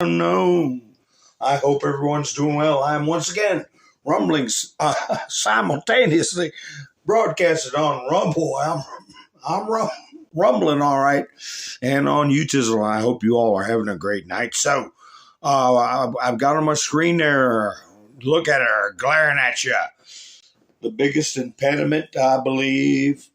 No, I hope everyone's doing well. I'm once again rumbling simultaneously broadcasted on Rumble. I'm rumbling all right, and on YouTube. I hope you all are having a great night. So I've got on my screen there. Look at her glaring at you. The biggest impediment, I believe,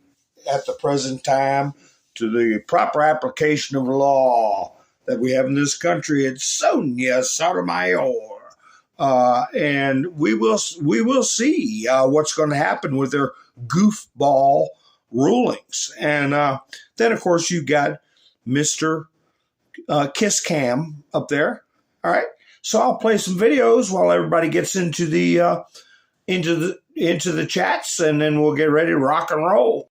at the present time to the proper application of law that we have in this country, it's Sonia Sotomayor. And we will see what's going to happen with their goofball rulings. And then, of course, you got Mr. Kiss Cam up there. All right. So I'll play some videos while everybody gets into the chats, and then we'll get ready to rock and roll.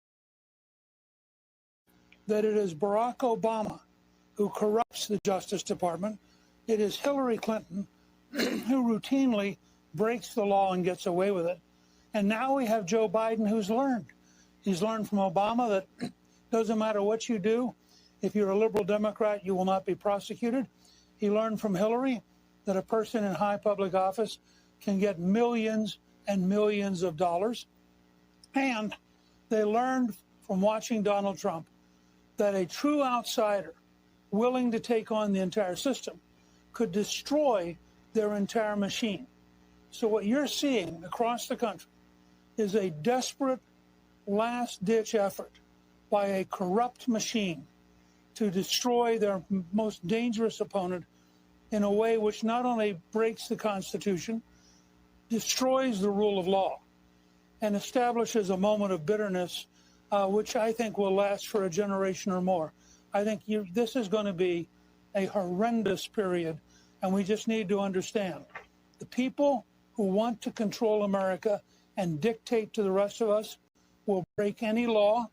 That it is Barack Obama who corrupts the Justice Department. It is Hillary Clinton who routinely breaks the law and gets away with it. And now we have Joe Biden who's learned. He's learned from Obama that doesn't matter what you do, if you're a liberal Democrat, you will not be prosecuted. He learned from Hillary that a person in high public office can get millions and millions of dollars. And they learned from watching Donald Trump that a true outsider willing to take on the entire system could destroy their entire machine. So what you're seeing across the country is a desperate last-ditch effort by a corrupt machine to destroy their most dangerous opponent in a way which not only breaks the Constitution, destroys the rule of law, and establishes a moment of bitterness which I think will last for a generation or more. I think this is going to be a horrendous period, and we just need to understand the people who want to control America and dictate to the rest of us will break any law,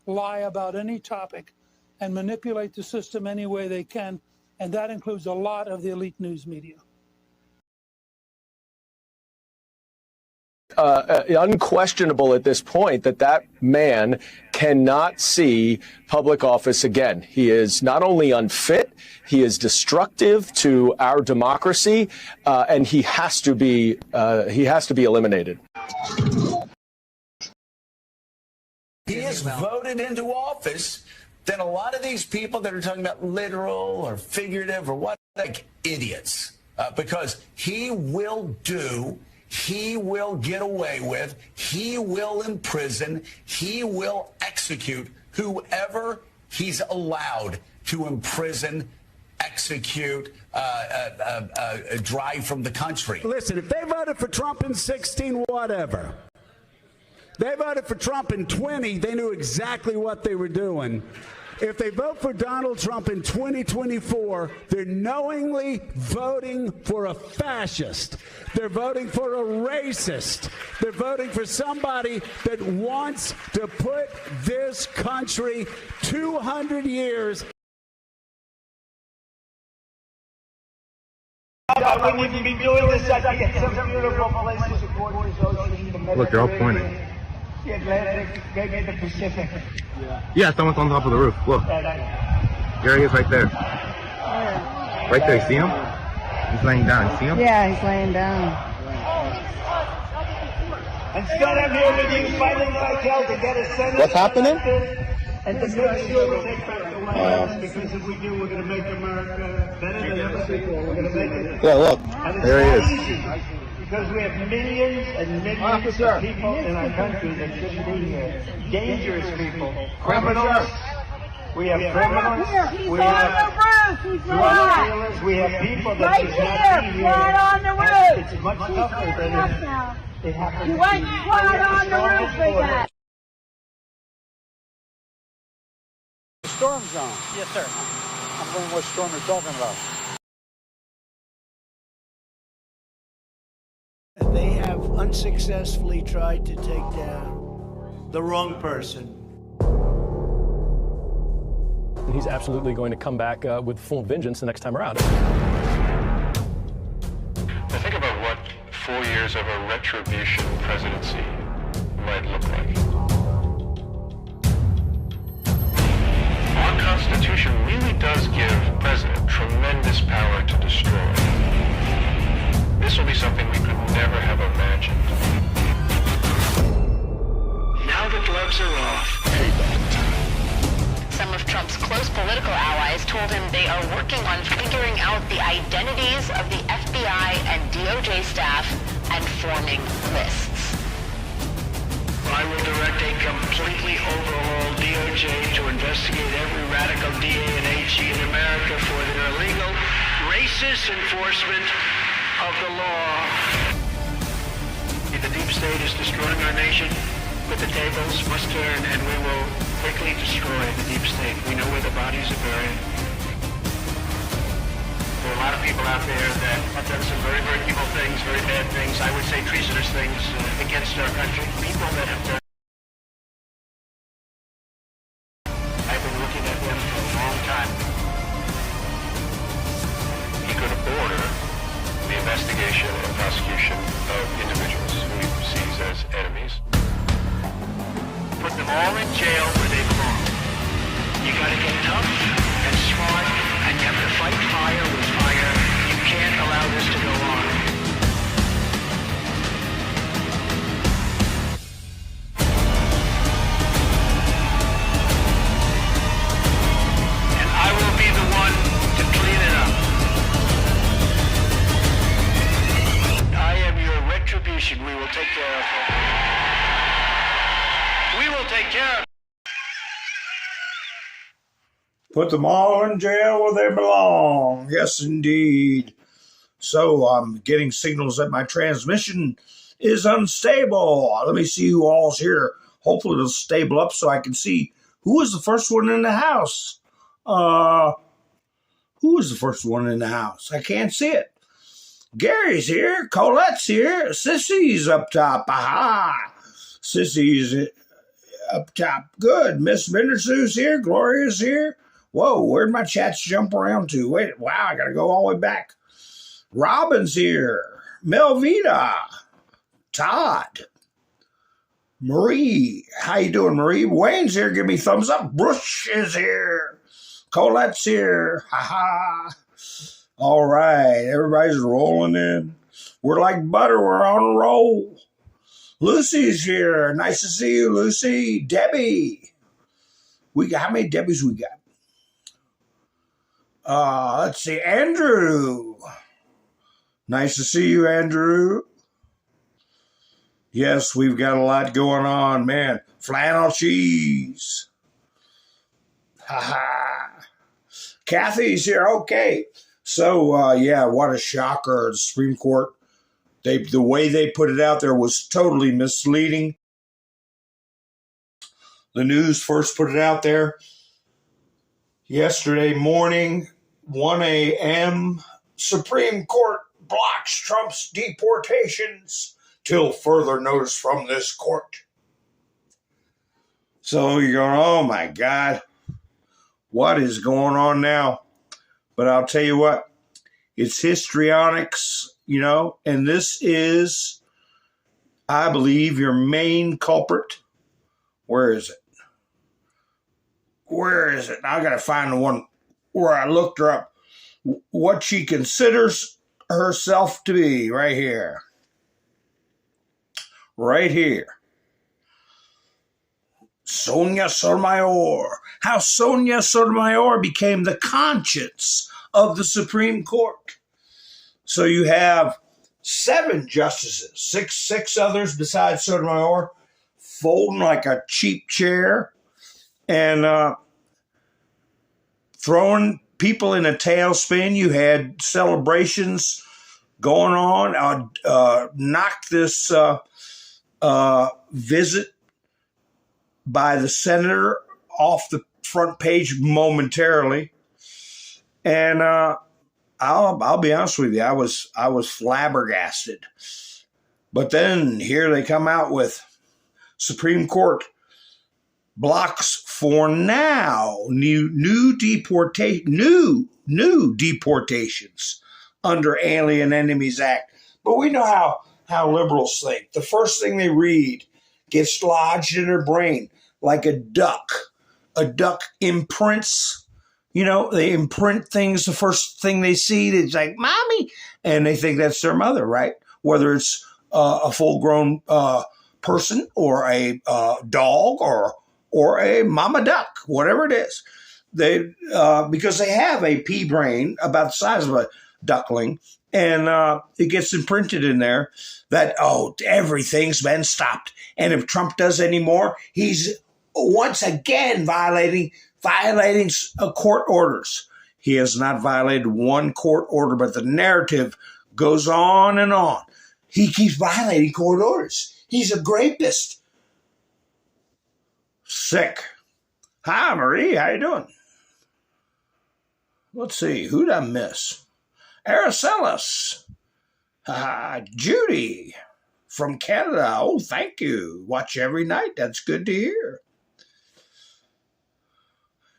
lie about any topic, and manipulate the system any way they can, and that includes a lot of the elite news media. Unquestionable at this point that man cannot see public office again. He is not only unfit, he is destructive to our democracy, and he has to be eliminated. He is voted into office. Then a lot of these people that are talking about literal or figurative or what, like idiots, because he will get away with, he will imprison, he will execute whoever he's allowed to imprison, execute, drive from the country. Listen, if they voted for Trump in 16, whatever. They voted for Trump in 20, they knew exactly what they were doing. If they vote for Donald Trump in 2024, they're knowingly voting for a fascist. They're voting for a racist. They're voting for somebody that wants to put this country 200 years. I wouldn't even be doing this. I could get some beautiful places according to ocean. Look, they're all pointing. The Atlantic, maybe the Pacific. Yeah, someone's on top of the roof. Look. There he is right there. Right there, you see him? He's laying down. You see him? Yeah, he's laying down. Instead, I'm here with you fighting like hell to get a Senate. What's happening? And to make sure we take back the White House, because if we do, we're going to make America better than ever before. We're going to make it. Yeah, look. There he is. Easy, because we have millions and millions of people in our country that shouldn't be here. Dangerous people. Criminals. We have criminals. We have drug dealers. We have people that should not be here. Right on the roof. It's much tougher than it happens. You went right on the roof with that. Storm zone. Yes, sir. I'm wondering what storm you're talking about. They have unsuccessfully tried to take down the wrong person. He's absolutely going to come back with full vengeance the next time around. Now think about what 4 years of a retribution presidency might look like. Our Constitution really does give the president tremendous power to destroy told him they are working on figuring out the identities of the FBI and DOJ staff and forming lists. I will direct a completely overhauled DOJ to investigate every radical DA and AG in America for their illegal, racist enforcement of the law. The deep state is destroying our nation, but the tables must turn, and we will quickly destroy the deep state. We know where the bodies are buried. There are a lot of people out there that have done some very, very evil things, very bad things, I would say treasonous things against our country. People that have done. I've been looking at them for a long time. He could order the investigation and prosecution of individuals who he sees as enemies. Put them all in jail where they belong. You gotta get tough and smart, and you have to fight fire with fire. You can't allow this to go on. And I will be the one to clean it up. I am your retribution. We will take care of it. We will take care of it. Put them all in jail where they belong. Yes, indeed. So I'm getting signals that my transmission is unstable. Let me see who all's here. Hopefully it'll stable up so I can see who was the first one in the house. Who was the first one in the house? I can't see it. Gary's here. Colette's here. Sissy's up top. Aha! Sissy's up top. Good. Miss Bendersu's here. Gloria's here. Whoa, where'd my chats jump around to? Wait, wow, I gotta go all the way back. Robin's here. Melvita. Todd. Marie. How you doing, Marie? Wayne's here. Give me thumbs up. Brush is here. Colette's here. Ha-ha. All right, everybody's rolling in. We're like butter. We're on a roll. Lucy's here. Nice to see you, Lucy. Debbie. We got, how many Debbies we got? Let's see. Andrew. Nice to see you, Andrew. Yes, we've got a lot going on, man. Flannel cheese. Ha ha. Kathy's here. Okay. So, yeah, what a shocker. The Supreme Court, the way they put it out there was totally misleading. The news first put it out there yesterday morning, 1 a.m., Supreme Court blocks Trump's deportations till further notice from this court. So you're going, oh my God, what is going on now? But I'll tell you what, it's histrionics, you know, and this is, I believe, your main culprit. Where is it? Where is it? I got to find the one where I looked her up. What she considers herself to be right here. Right here. Sonia Sotomayor. How Sonia Sotomayor became the conscience of the Supreme Court. So you have 7 justices, six others besides Sotomayor, folding like a cheap chair and throwing people in a tailspin. You had celebrations going on. Knocked this visit by the senator off the front page momentarily. And I'll be honest with you, I was flabbergasted. But then here they come out with Supreme Court blocks for now new deportations under Alien Enemies Act. But we know how liberals think. The first thing they read gets lodged in their brain like a duck. A duck imprints, you know, they imprint things. The first thing they see, it's like, mommy. And they think that's their mother, right? Whether it's a full-grown person or a dog or a mama duck, whatever it is. because they have a pea brain about the size of a duckling, and it gets imprinted in there that, everything's been stopped. And if Trump does any more, he's once again violating court orders. He has not violated one court order, but the narrative goes on and on. He keeps violating court orders. He's a rapist. Sick. Hi, Marie. How you doing? Let's see. Who'd I miss? Araceli. Judy from Canada. Oh, thank you. Watch every night. That's good to hear.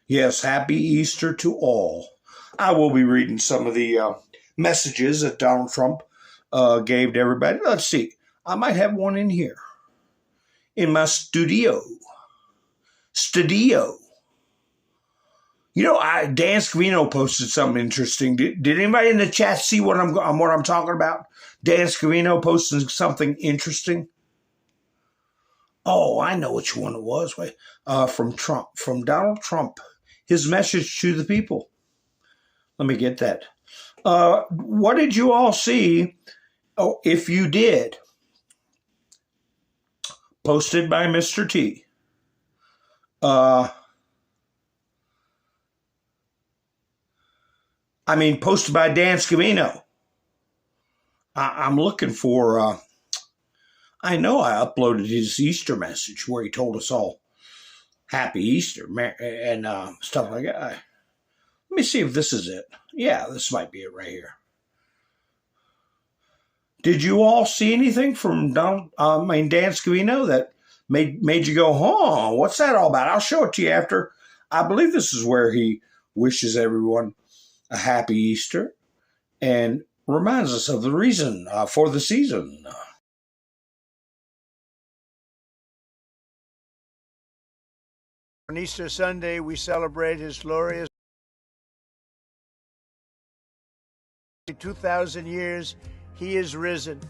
Yes, happy Easter to all. I will be reading some of the messages that Donald Trump gave to everybody. Let's see. I might have one in here. In my studio. You know, Dan Scavino posted something interesting. Did anybody in the chat see what I'm talking about? Dan Scavino posted something interesting. Oh, I know which one it was. Wait, from Donald Trump. His message to the people. Let me get that. What did you all see? Oh, if you did. Posted by Mr. T. Posted by Dan Scavino. I'm looking for, I know I uploaded his Easter message where he told us all Happy Easter and stuff like that. Let me see if this is it. Yeah, this might be it right here. Did you all see anything from Dan Scavino that made you go, what's that all about? I'll show it to you after. I believe this is where he wishes everyone a happy Easter and reminds us of the reason for the season. On Easter Sunday, we celebrate his glorious 2,000 years. He is risen.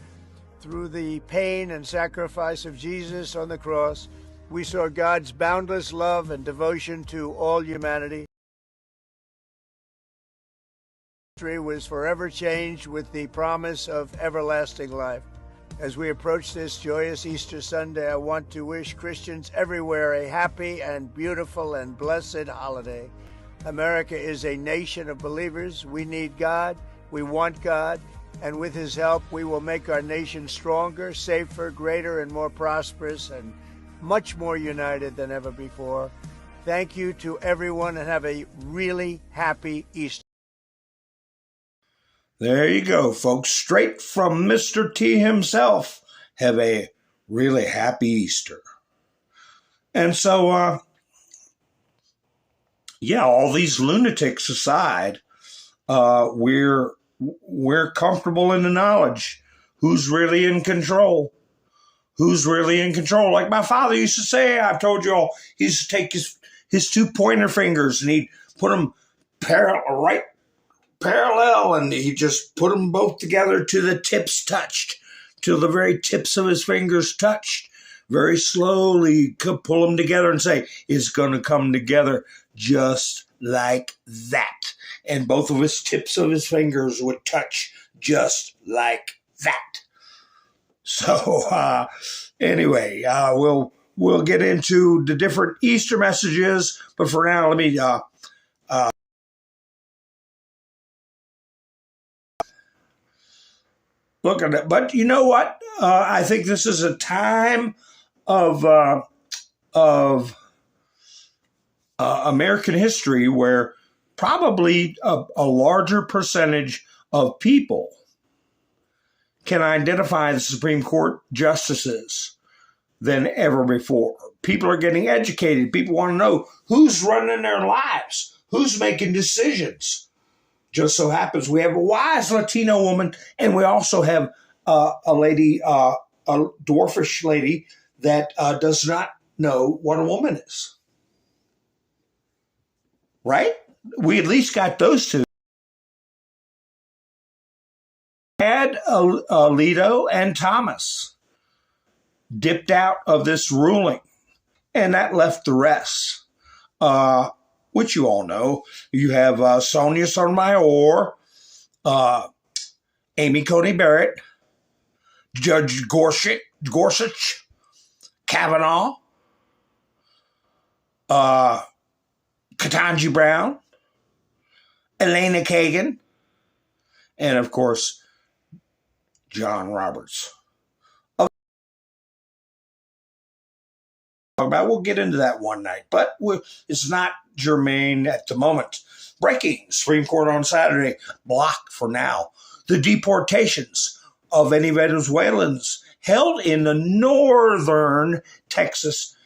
Through the pain and sacrifice of Jesus on the cross, we saw God's boundless love and devotion to all humanity. History was forever changed with the promise of everlasting life. As we approach this joyous Easter Sunday, I want to wish Christians everywhere a happy and beautiful and blessed holiday. America is a nation of believers. We need God. We want God. And with his help, we will make our nation stronger, safer, greater, and more prosperous, and much more united than ever before. Thank you to everyone, and have a really happy Easter. There you go, folks. Straight from Mr. T himself. Have a really happy Easter. And so, all these lunatics aside, we're comfortable in the knowledge who's really in control. Who's really in control? Like my father used to say, I've told you all, he used to take his two pointer fingers and he'd put them parallel, and he just put them both together till the tips touched, till the very tips of his fingers touched. Very slowly could pull them together and say, it's going to come together just like that. And both of his tips of his fingers would touch just like that. So anyway, we'll get into the different Easter messages, but for now, let me look at it. But you know what? I think this is a time of American history where probably a larger percentage of people can identify the Supreme Court justices than ever before. People are getting educated. People want to know who's running their lives, who's making decisions. Just so happens we have a wise Latino woman, and we also have a lady, a dwarfish lady that does not know what a woman is. Right? We at least got those two. Had Alito and Thomas dipped out of this ruling, and that left the rest which you all know. You have Sonia Sotomayor, Amy Coney Barrett, Judge Gorsuch, Kavanaugh, Ketanji Brown, Elena Kagan, and of course, John Roberts. We'll get into that one night, but it's not germane at the moment. Breaking: Supreme Court on Saturday blocked for now the deportations of any Venezuelans held in the northern Texas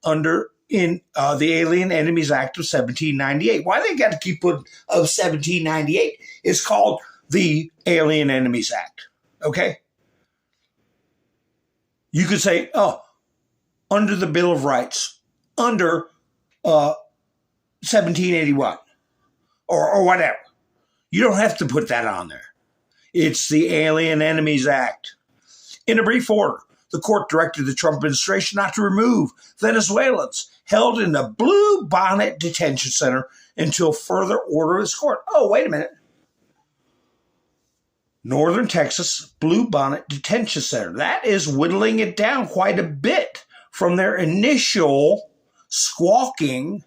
under the Alien Enemies Act of 1798. Why they got to keep putting of 1798? It's called the Alien Enemies Act. Okay, you could say, oh, under the Bill of Rights, under 1781, or whatever. You don't have to put that on there. It's the Alien Enemies Act. In a brief order, the court directed the Trump administration not to remove Venezuelans held in the Blue Bonnet Detention Center until further order of this court. Oh, wait a minute. Northern Texas Blue Bonnet Detention Center. That is whittling it down quite a bit from their initial squawking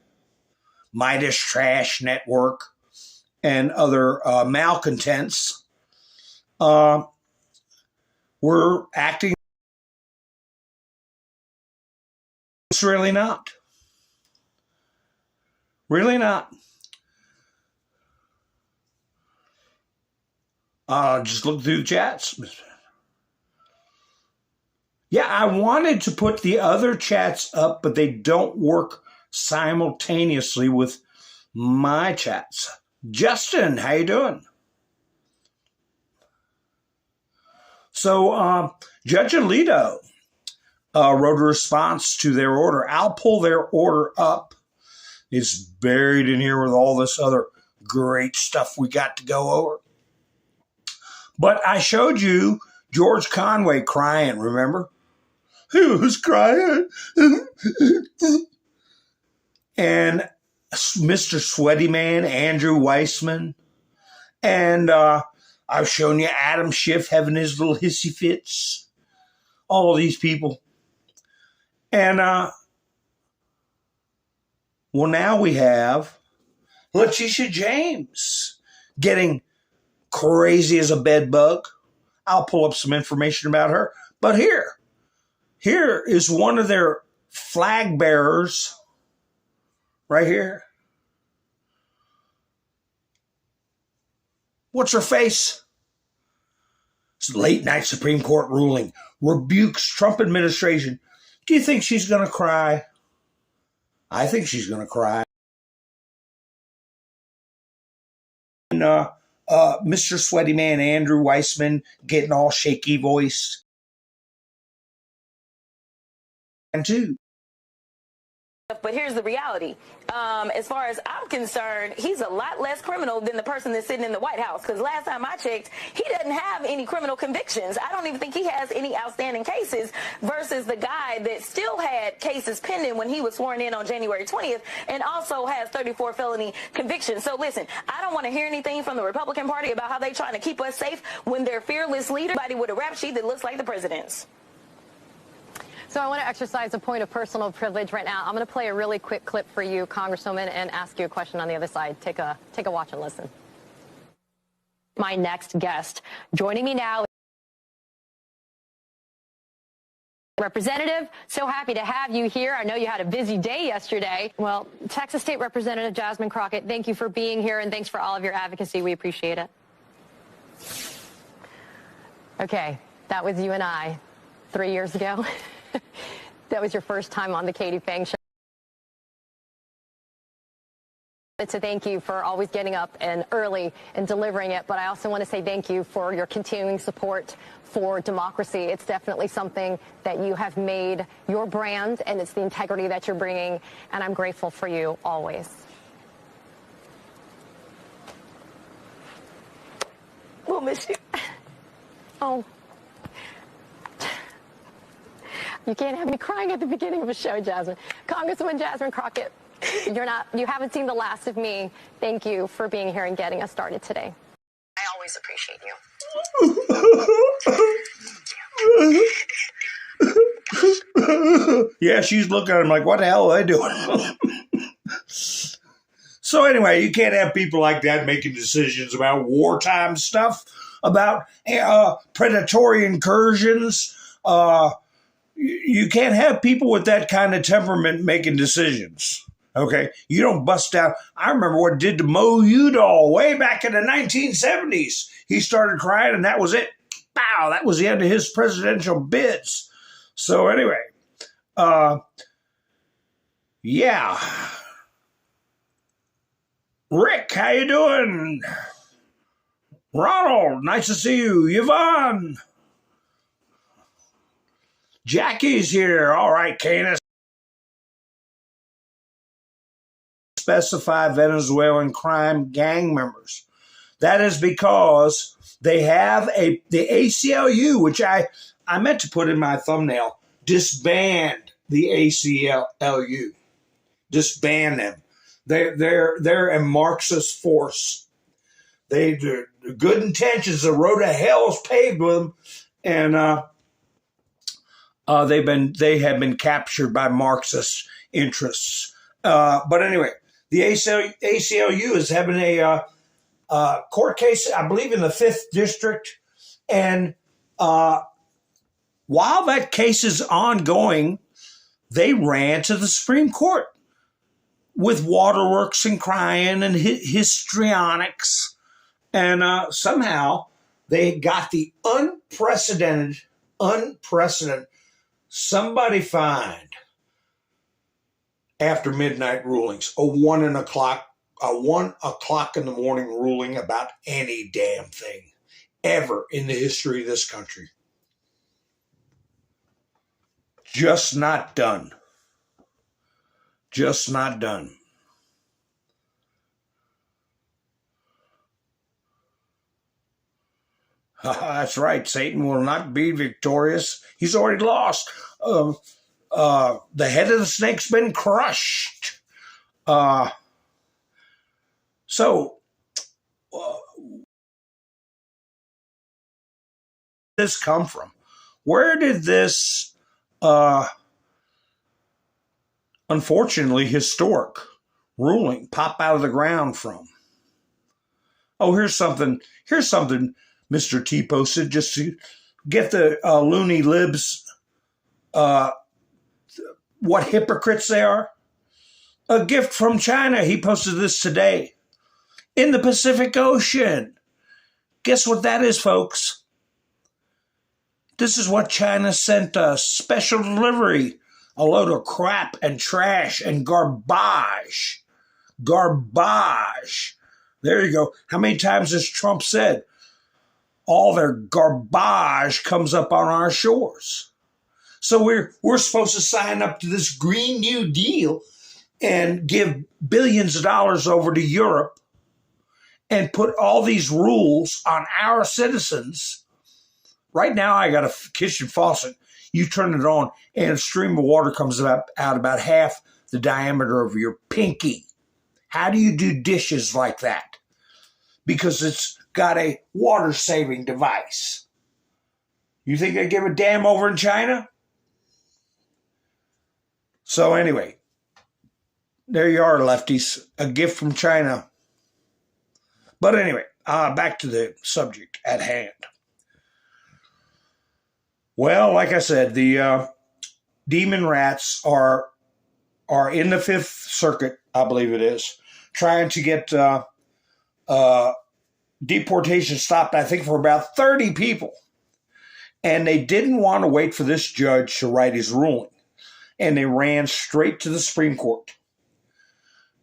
Midas Trash Network and other malcontents were acting. It's really not. Really not. Just look through the chats. Yeah, I wanted to put the other chats up, but they don't work simultaneously with my chats. Justin, how you doing? So Judge Alito wrote a response to their order. I'll pull their order up. It's buried in here with all this other great stuff we got to go over. But I showed you George Conway crying, remember? He was crying. And Mr. Sweaty Man, Andrew Weissman. And I've shown you Adam Schiff having his little hissy fits. All these people. And, well, now we have Letitia James getting crazy as a bed bug. I'll pull up some information about her. But here is one of their flag bearers right here. What's her face? It's late night Supreme Court ruling rebukes Trump administration. Do you think she's going to cry? I think she's going to cry. And Mr. Sweaty Man, Andrew Weissman, getting all shaky voiced. And too. But here's the reality. As far as I'm concerned, he's a lot less criminal than the person that's sitting in the White House. Because last time I checked, he doesn't have any criminal convictions. I don't even think he has any outstanding cases versus the guy that still had cases pending when he was sworn in on January 20th and also has 34 felony convictions. So listen, I don't want to hear anything from the Republican Party about how they're trying to keep us safe when their fearless leader, somebody with a rap sheet that looks like the president's. So I want to exercise a point of personal privilege right now. I'm going to play a really quick clip for you, Congresswoman, and ask you a question on the other side. Take a watch and listen. My next guest joining me now, Representative, so happy to have you here. I know you had a busy day yesterday. Well, Texas State Representative Jasmine Crockett, thank you for being here, and thanks for all of your advocacy. We appreciate it. Okay, that was you and I 3 years ago. That was your first time on the Katie Fang Show. To thank you for always getting up and early and delivering it, but I also want to say thank you for your continuing support for democracy. It's definitely something that you have made your brand, and it's the integrity that you're bringing, and I'm grateful for you always. We'll miss you. Oh. You can't have me crying at the beginning of a show, Jasmine. Congresswoman Jasmine Crockett, You haven't seen the last of me. Thank you for being here and getting us started today. I always appreciate you. Yeah, she's looking at him like, what the hell are they doing? So anyway, you can't have people like that making decisions about wartime stuff, about predatory incursions. You can't have people with that kind of temperament making decisions. Okay, you don't bust out. I remember what it did to Mo Udall way back in the 1970s. He started crying, and that was it. Pow! That was the end of his presidential bids. So anyway, yeah. Rick, how you doing? Ronald, nice to see you. Yvonne. Jackie's here. All right, Canis. Specify Venezuelan crime gang members. That is because they have the ACLU, which I meant to put in my thumbnail, disband the ACLU. Disband them. They're a Marxist force. They do good intentions. The road to hell is paved with them, and they have been captured by Marxist interests. But anyway, the ACLU is having a court case, I believe, in the 5th District, and while that case is ongoing, they ran to the Supreme Court with waterworks and crying and histrionics. And somehow they got the unprecedented, somebody find after midnight rulings, a 1 o'clock in the morning ruling about any damn thing ever in the history of this country. Just not done. Just not done. That's right. Satan will not be victorious. He's already lost. The head of the snake's been crushed. So, this come from? Where did this unfortunately historic ruling pop out of the ground from? Oh, here's something Mr. T posted just to get the loony libs what hypocrites they are. A gift from China. He posted this today. In the Pacific Ocean. Guess what that is, folks? This is what China sent us. Special delivery. A load of crap and trash and garbage. Garbage. There you go. How many times has Trump said all their garbage comes up on our shores? So we're supposed to sign up to this Green New Deal and give billions of dollars over to Europe and put all these rules on our citizens. Right now, I got a kitchen faucet. You turn it on, and a stream of water comes out about half the diameter of your pinky. How do you do dishes like that? Because it's got a water-saving device. You think they give a damn over in China? So anyway, there you are, lefties. A gift from China. But anyway, back to the subject at hand. Well, like I said, the demon rats are in the 5th Circuit, I believe it is, trying to get deportation stopped, I think, for about 30 people. And they didn't want to wait for this judge to write his ruling. And they ran straight to the Supreme Court.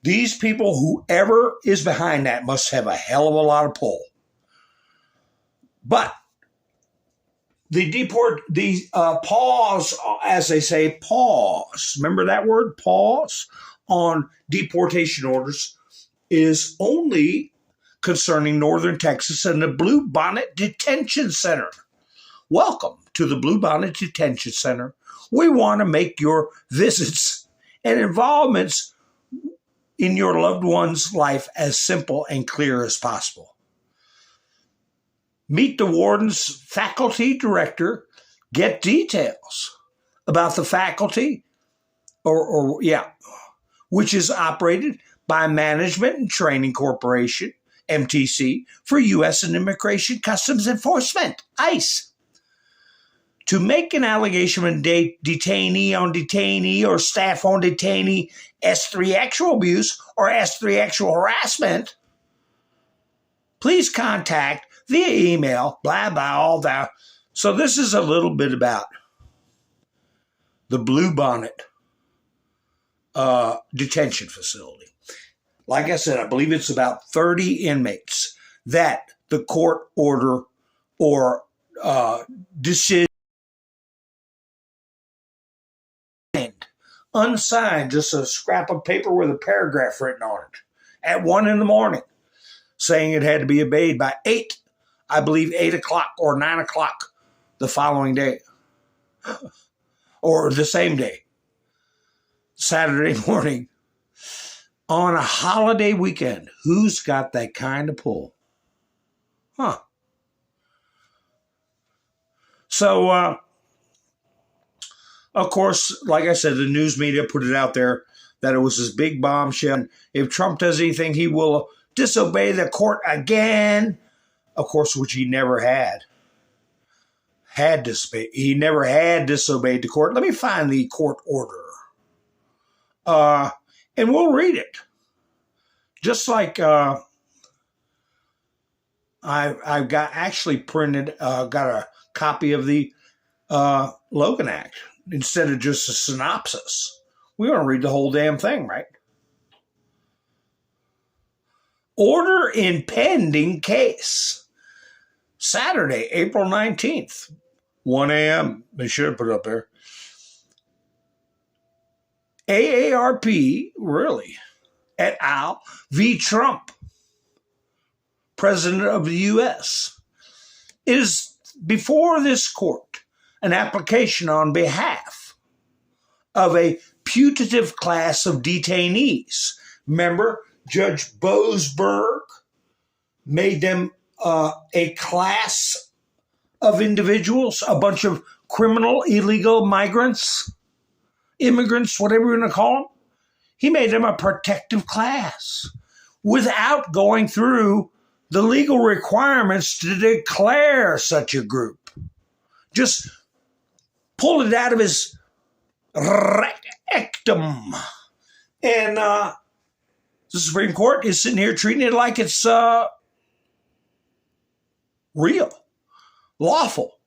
These people, whoever is behind that, must have a hell of a lot of pull. But the pause, as they say, pause. Remember that word, pause, on deportation orders is only concerning Northern Texas and the Blue Bonnet Detention Center. Welcome to the Blue Bonnet Detention Center. We want to make your visits and involvements in your loved one's life as simple and clear as possible. Meet the warden's faculty director, get details about the faculty, which is operated by Management and Training Corporation, MTC, for U.S. and Immigration Customs Enforcement, ICE. To make an allegation of detainee on detainee or staff on detainee S3 actual abuse or S3 actual harassment, please contact via email, blah, blah, all that. So this is a little bit about the Blue Bonnet detention facility. Like I said, I believe it's about 30 inmates that the court order or decision unsigned, just a scrap of paper with a paragraph written on it at 1 a.m, saying it had to be obeyed by 8 o'clock or 9 o'clock the following day or the same day, Saturday morning. On a holiday weekend, who's got that kind of pull? Huh. So, of course, like I said, the news media put it out there that it was this big bombshell. If Trump does anything, he will disobey the court again. Of course, which he never had. He never had disobeyed the court. Let me find the court order. And we'll read it. Just like I've got actually printed, got a copy of the Logan Act instead of just a synopsis. We want to read the whole damn thing, right? Order in pending case. Saturday, April 19th, 1 a.m. They should have put it up there. AARP, really, et al. V. Trump, President of the U.S. It is before this court an application on behalf of a putative class of detainees. Remember, Judge Boasberg made them a class of individuals, a bunch of criminal, illegal migrants, immigrants, whatever you want to call them. He made them a protective class without going through the legal requirements to declare such a group. Just pulled it out of his rectum. And the Supreme Court is sitting here treating it like it's real, lawful.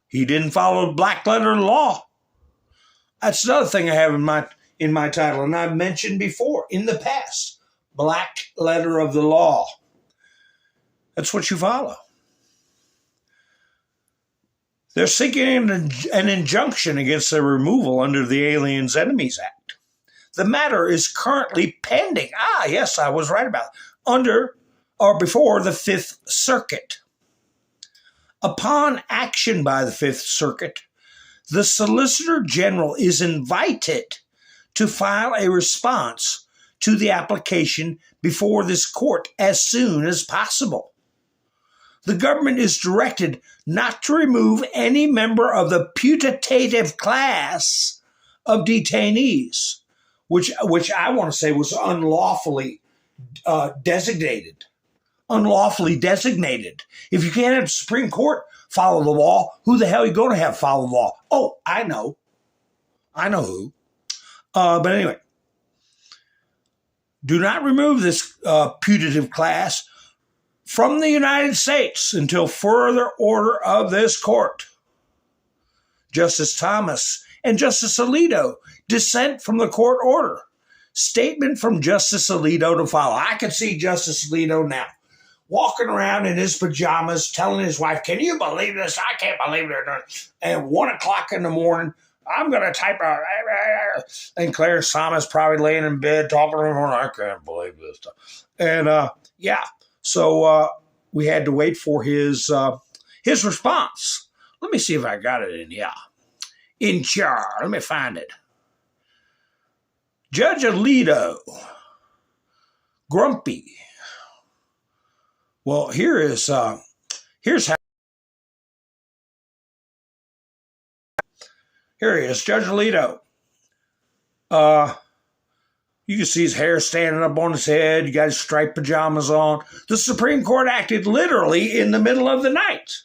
He didn't follow black letter law. That's another thing I have in my title, and I've mentioned before in the past, black letter of the law. That's what you follow. They're seeking an injunction against their removal under the Aliens Enemies Act. The matter is currently pending. Ah, yes, I was right about it. Under or before the Fifth Circuit. Upon action by the Fifth Circuit, the Solicitor General is invited to file a response to the application before this court as soon as possible. The government is directed not to remove any member of the putative class of detainees, which I want to say was unlawfully designated. Unlawfully designated. If you can't have the Supreme Court follow the law, who the hell are you going to have follow the law? Oh, I know who. But anyway, do not remove this putative class from the United States until further order of this court. Justice Thomas and Justice Alito dissent from the court order. Statement from Justice Alito to follow. I can see Justice Alito now walking around in his pajamas telling his wife, can you believe this? I can't believe it. And 1 o'clock in the morning, I'm going to type out. And Claire Thomas probably laying in bed talking to him. I can't believe this stuff. And so we had to wait for his response. Let me see if I got it in. Yeah. In char. Let me find it. Judge Alito grumpy. Well, here's how. Here he is, Judge Alito. You can see his hair standing up on his head. You got his striped pajamas on. The Supreme Court acted literally in the middle of the night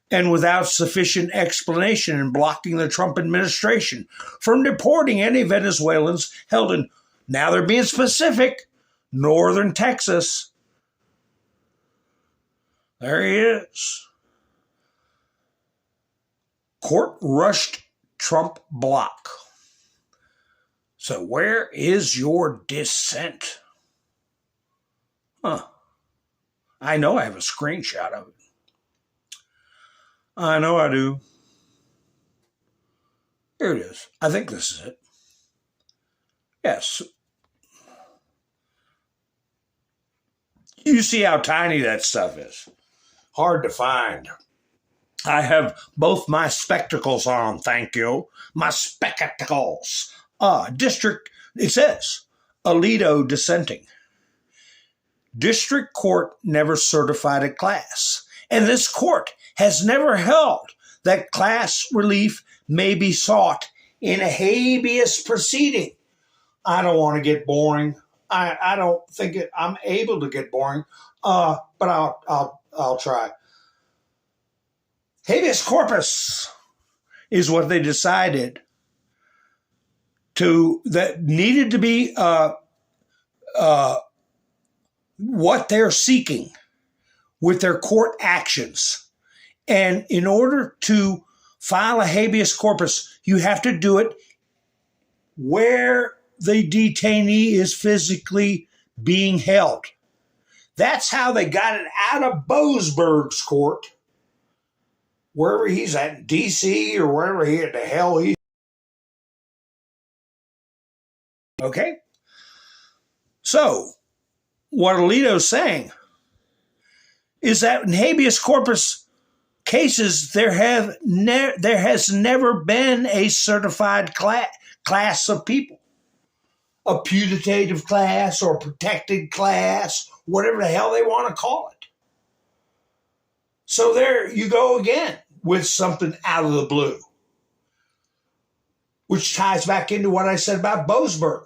and without sufficient explanation in blocking the Trump administration from deporting any Venezuelans held in, now they're being specific, northern Texas. There he is. Court rushed Trump block. So where is your dissent? Huh. I know I have a screenshot of it. I know I do. Here it is. I think this is it. Yes. You see how tiny that stuff is. Hard to find. I have both my spectacles on, thank you. My spectacles. District, it says, Alito dissenting. District court never certified a class. And this court has never held that class relief may be sought in a habeas proceeding. I don't want to get boring. I don't think I'm able to get boring, but I'll try. Habeas corpus is what they decided that needed to be what they're seeking with their court actions. And in order to file a habeas corpus, you have to do it where the detainee is physically being held. That's how they got it out of Boasberg's court, wherever he's at, D.C. or wherever the hell he's. Okay? So, what Alito's saying is that in habeas corpus cases, there has never been a certified class of people. A putative class or protected class, whatever the hell they want to call it. So there you go again with something out of the blue, which ties back into what I said about Boasberg.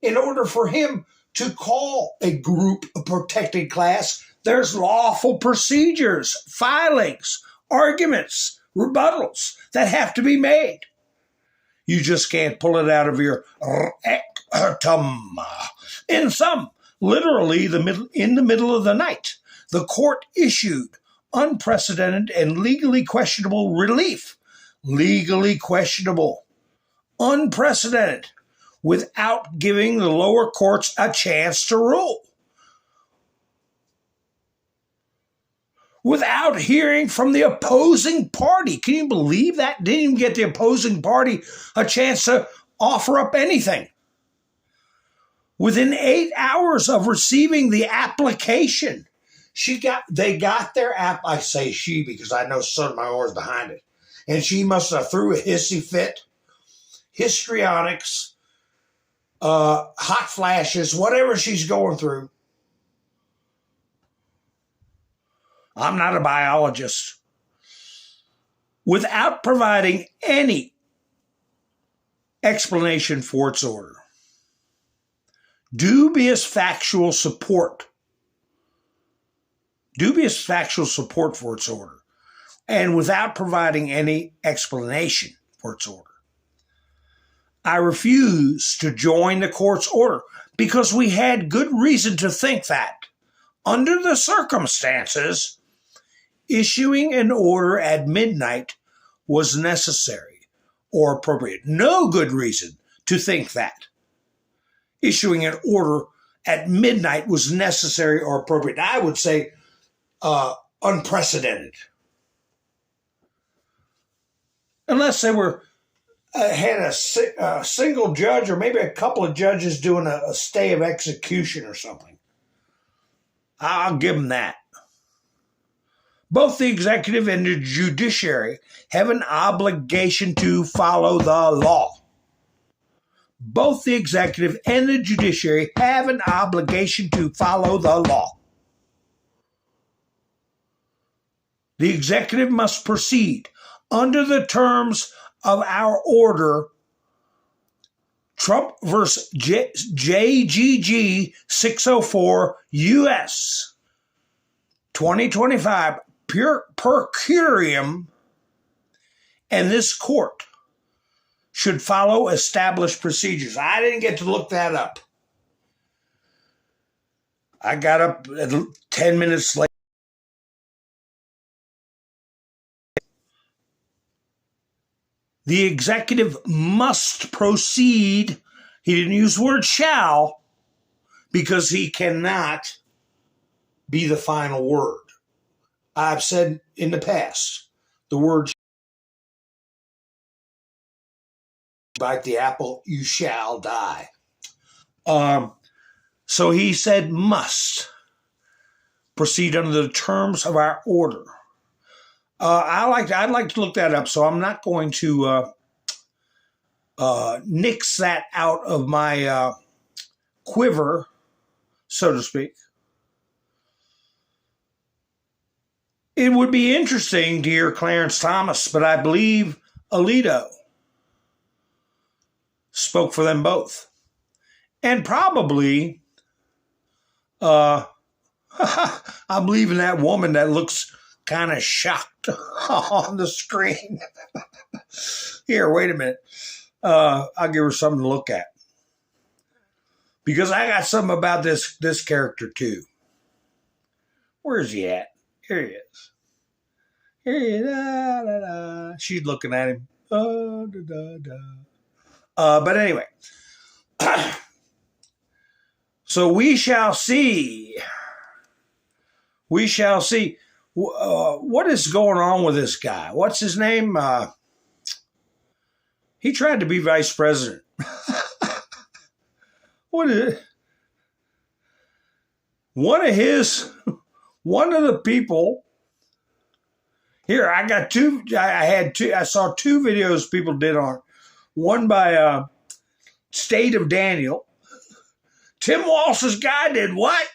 In order for him to call a group a protected class, there's lawful procedures, filings, arguments, rebuttals that have to be made. You just can't pull it out of your rectum. In sum, literally in the middle of the night, the court issued unprecedented and legally questionable relief. Legally questionable. Unprecedented. Without giving the lower courts a chance to rule. Without hearing from the opposing party. Can you believe that? Didn't even get the opposing party a chance to offer up anything. Within 8 hours of receiving the application, they got their app. I say she because I know Sotomayor's behind it. And she must have threw a hissy fit, histrionics, hot flashes, whatever she's going through. I'm not a biologist. Without providing any explanation for its order. Dubious factual support for its order. And without providing any explanation for its order. I refuse to join the court's order because we had good reason to think that, under the circumstances, issuing an order at midnight was necessary or appropriate. No good reason to think that issuing an order at midnight was necessary or appropriate. I would say unprecedented. Unless they had a single judge or maybe a couple of judges doing a stay of execution or something. I'll give them that. Both the executive and the judiciary have an obligation to follow the law. both the executive and the judiciary have an obligation to follow the law. The executive must proceed under the terms of our order, Trump versus JGG 604 U.S. 2025 per curiam, and this court should follow established procedures. I didn't get to look that up. I got up 10 minutes late. The executive must proceed. He didn't use the word shall because he cannot be the final word. I've said in the past, the word bite the apple, you shall die. So he said must proceed under the terms of our order. I'd like to look that up, so I'm not going to nix that out of my quiver, so to speak. It would be interesting to hear Clarence Thomas, but I believe Alito spoke for them both. And probably, I'm leaving that woman that looks kind of shocked on the screen. Here, wait a minute. I'll give her something to look at. Because I got something about this character too. Where's he at? Here he is. Here he is. Da, da, da. She's looking at him. Da, da, da. But anyway. So we shall see. We shall see. What is going on with this guy? What's his name? He tried to be vice president. What is it? One of the people here, I saw two videos people did on it. One by State of Daniel. Tim Walsh's guy did what?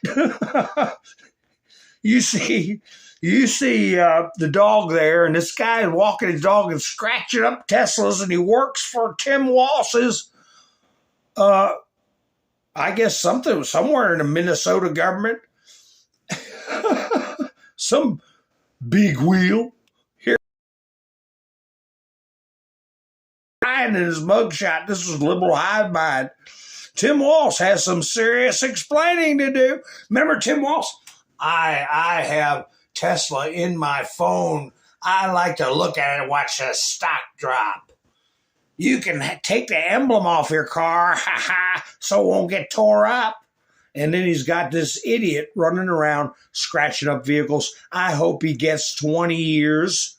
You see the dog there, and this guy is walking his dog and scratching up Teslas, and he works for Tim Walsh's, I guess somewhere in the Minnesota government. Some big wheel. Here. In his mugshot, this was liberal hive mind. Tim Walsh has some serious explaining to do. Remember Tim Walsh? I have Tesla in my phone. I like to look at it and watch the stock drop. You can take the emblem off your car, so it won't get tore up. And then he's got this idiot running around scratching up vehicles. I hope he gets 20 years.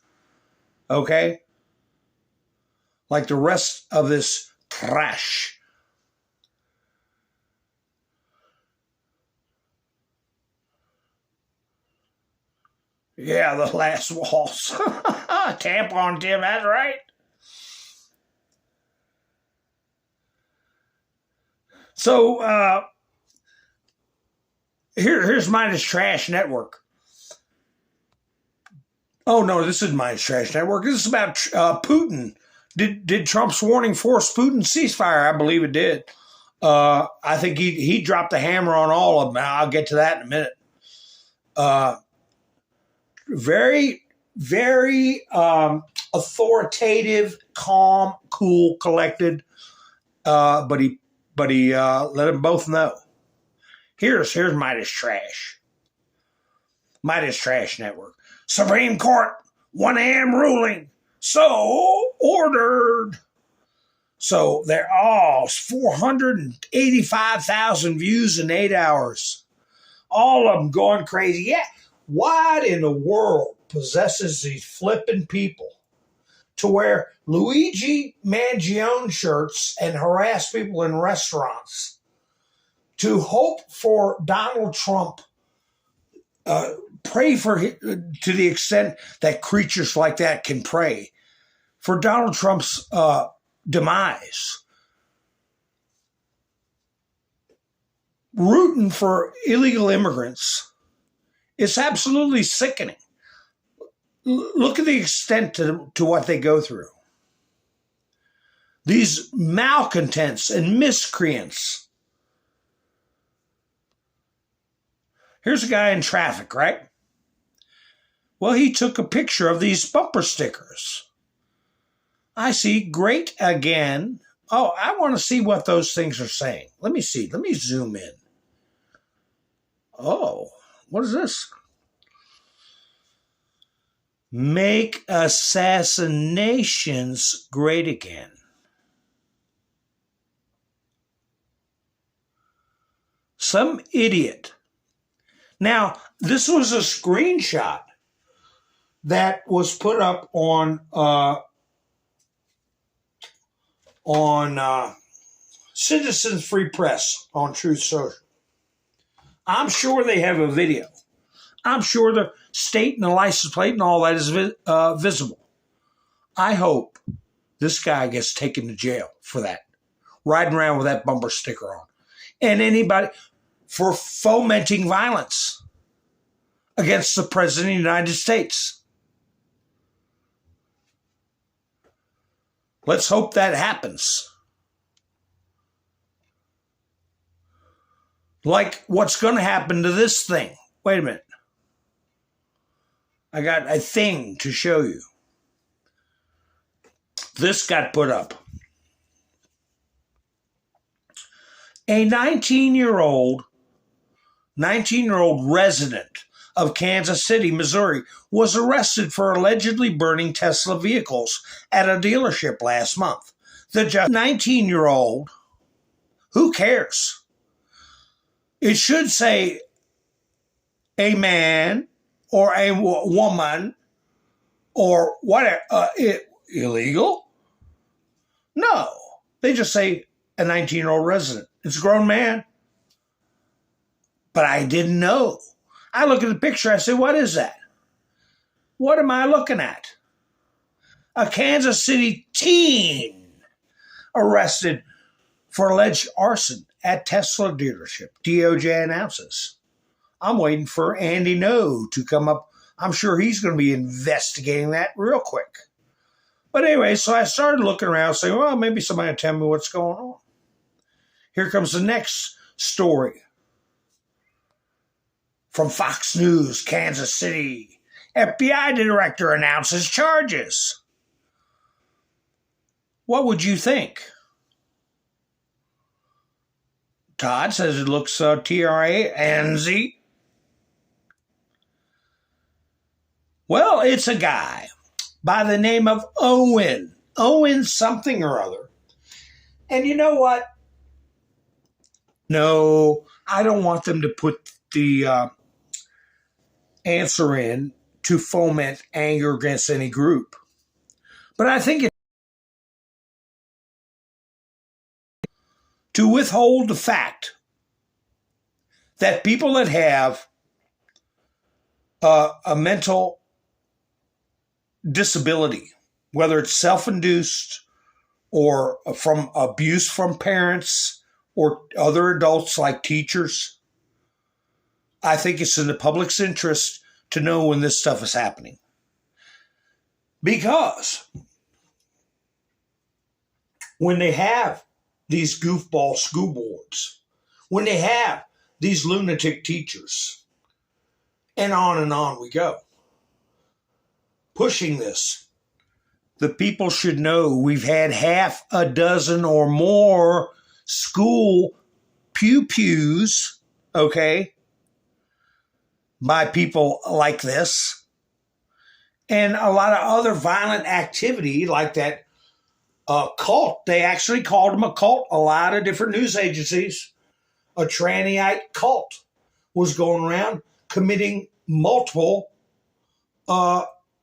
Okay? Like the rest of this trash. Yeah, the last waltz. Tampon Tim, that's right. So, here's Minus Trash Network. Oh, no, this isn't Minus Trash Network. This is about Putin. Did Trump's warning force Putin's ceasefire? I believe it did. I think he dropped the hammer on all of them. I'll get to that in a minute. Very, very authoritative, calm, cool, collected. But he let them both know. Here's Midas Trash. Midas Trash Network. Supreme Court, 1 a.m. ruling. So ordered. So they're all 485,000 views in 8 hours. All of them going crazy. Yeah. What in the world possesses these flipping people to wear Luigi Mangione shirts and harass people in restaurants, to hope for Donald Trump, pray for to the extent that creatures like that can pray for Donald Trump's demise? rooting for illegal immigrants. It's absolutely sickening. Look at the extent to what they go through. These malcontents and miscreants. Here's a guy in traffic, right? Well, he took a picture of these bumper stickers. I see, great again. Oh, I want to see what those things are saying. Let me see. Let me zoom in. Oh, what is this? Make assassinations great again. Some idiot. Now, this was a screenshot that was put up on Citizens Free Press on Truth Social. I'm sure they have a video. I'm sure the state and the license plate and all that is visible. I hope this guy gets taken to jail for that, riding around with that bumper sticker on. And anybody for fomenting violence against the President of the United States. Let's hope that happens. Like what's going to happen to this thing. Wait a minute. I got a thing to show you. This got put up. A 19-year-old resident of Kansas City, Missouri, was arrested for allegedly burning Tesla vehicles at a dealership last month. The 19-year-old, who cares? It should say a man or a woman or whatever. Illegal? No. They just say a 19-year-old resident. It's a grown man. But I didn't know. I look at the picture, I say, what is that? What am I looking at? A Kansas City teen arrested for alleged arson at Tesla dealership, DOJ announces. I'm waiting for Andy No to come up. I'm sure he's going to be investigating that real quick. But anyway, so I started looking around saying, well, maybe somebody will tell me what's going on. Here comes the next story. From Fox News, Kansas City, FBI director announces charges. What would you think? Todd says it looks TRANZ. Well, it's a guy by the name of Owen something or other. And you know what? No, I don't want them to put the answer in to foment anger against any group. But I think to withhold the fact that people that have a mental disability, whether it's self-induced or from abuse from parents or other adults like teachers, I think it's in the public's interest to know when this stuff is happening. Because when they have these goofball school boards, when they have these lunatic teachers, and on we go, pushing this, the people should know we've had half a dozen or more school pews, okay, by people like this, and a lot of other violent activity like that cult. They actually called them a cult. A lot of different news agencies, a trannyite cult was going around committing multiple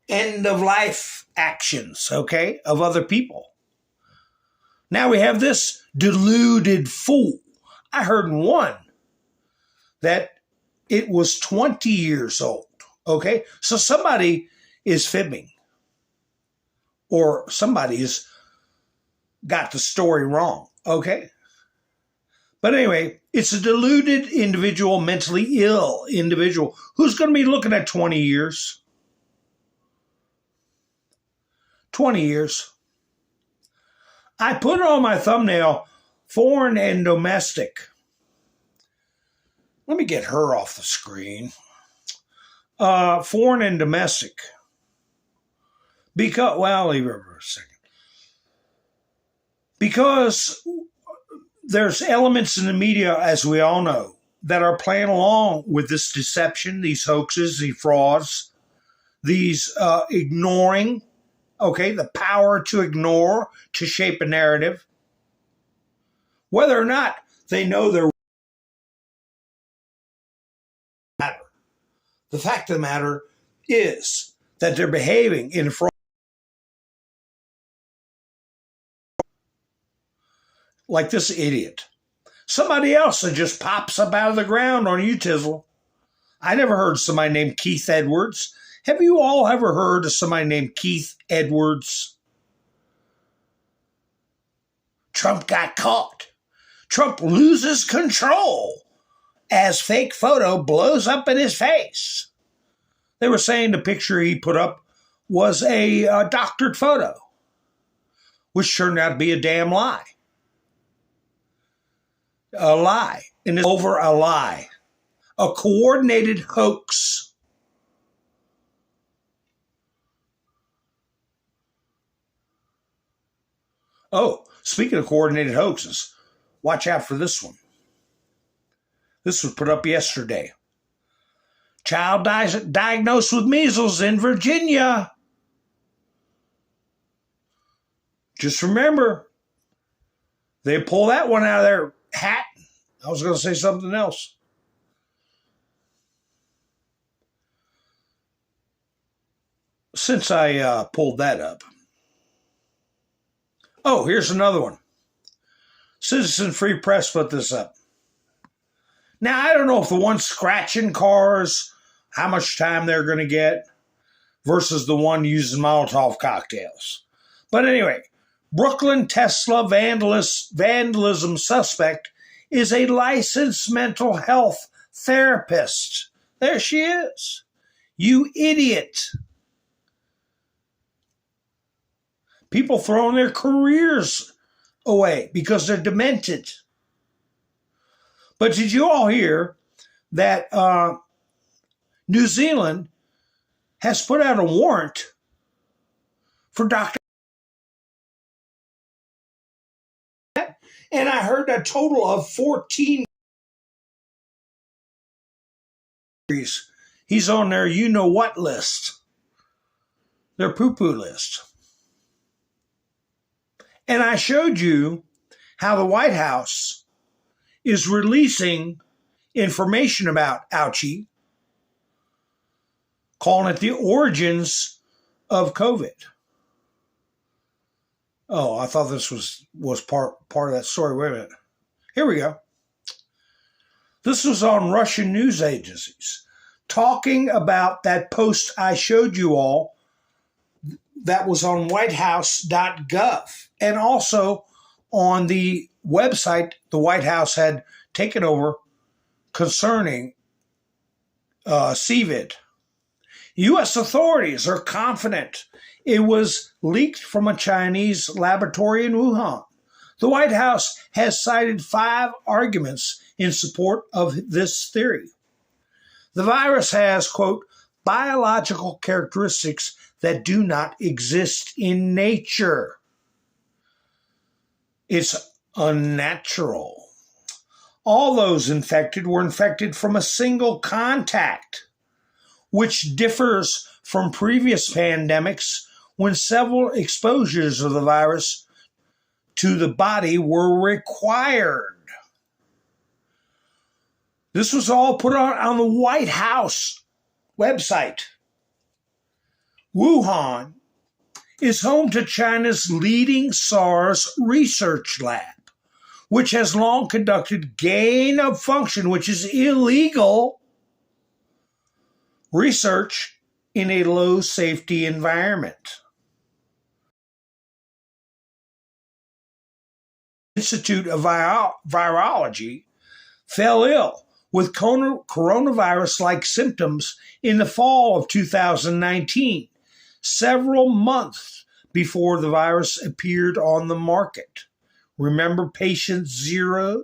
end-of-life actions, okay, of other people. Now we have this deluded fool. I heard one that it was 20 years old, okay? So somebody is fibbing or somebody has got the story wrong, okay? But anyway, It's a deluded individual, mentally ill individual who's going to be looking at 20 years. 20 years. I put on my thumbnail, foreign and domestic. Let me get her off the screen. Foreign and domestic. Because, well, I'll leave her for a second. Because there's elements in the media, as we all know, that are playing along with this deception, these hoaxes, these frauds, these ignoring, the power to ignore, to shape a narrative. Whether or not they know their matter. The fact of the matter is that they're behaving in fraud. Like this idiot. Somebody else that just pops up out of the ground on U-Tizzle. I never heard of somebody named Keith Edwards. Have you all ever heard of somebody named Keith Edwards? Trump got caught. Trump loses control as fake photo blows up in his face. They were saying the picture he put up was a doctored photo, which turned out to be a damn lie. A lie. And it's over a lie. A coordinated hoax. Oh, speaking of coordinated hoaxes, watch out for this one. This was put up yesterday. Child diagnosed with measles in Virginia. Just remember, they pull that one out of their hat. I was going to say something else. Since I pulled that up. Oh, here's another one. Citizen Free Press put this up. Now, I don't know if the one scratching cars, how much time they're going to get versus the one using Molotov cocktails. But anyway, Brooklyn Tesla vandalism suspect is a licensed mental health therapist. There she is. You idiot. People throwing their careers away because they're demented. But did you all hear that New Zealand has put out a warrant for Dr. And I heard a total of 14. He's on their you-know-what list. Their poo-poo list. And I showed you how the White House is releasing information about Fauci, calling it the origins of COVID. Oh, I thought this was part of that story. Wait a minute. Here we go. This was on Russian news agencies talking about that post I showed you all that was on whitehouse.gov and also on the website the White House had taken over concerning CVID. U.S. authorities are confident it was leaked from a Chinese laboratory in Wuhan. The White House has cited 5 arguments in support of this theory. The virus has, quote, biological characteristics that do not exist in nature. It's unnatural. All those infected were infected from a single contact, which differs from previous pandemics when several exposures of the virus to the body were required. This was all put on the White House website. Wuhan is home to China's leading SARS research lab, which has long conducted gain of function, which is illegal, research in a low safety environment. Institute of Virology fell ill with coronavirus-like symptoms in the fall of 2019, several months before the virus appeared on the market. Remember patient zero?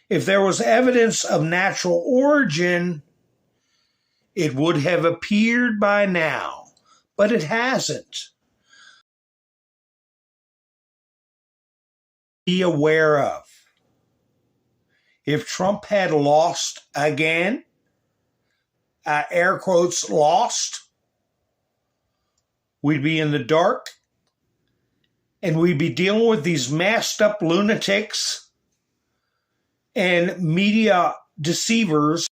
If there was evidence of natural origin, it would have appeared by now, but it hasn't. Be aware of. If Trump had lost again, air quotes lost, we'd be in the dark and we'd be dealing with these masked up lunatics and media deceivers.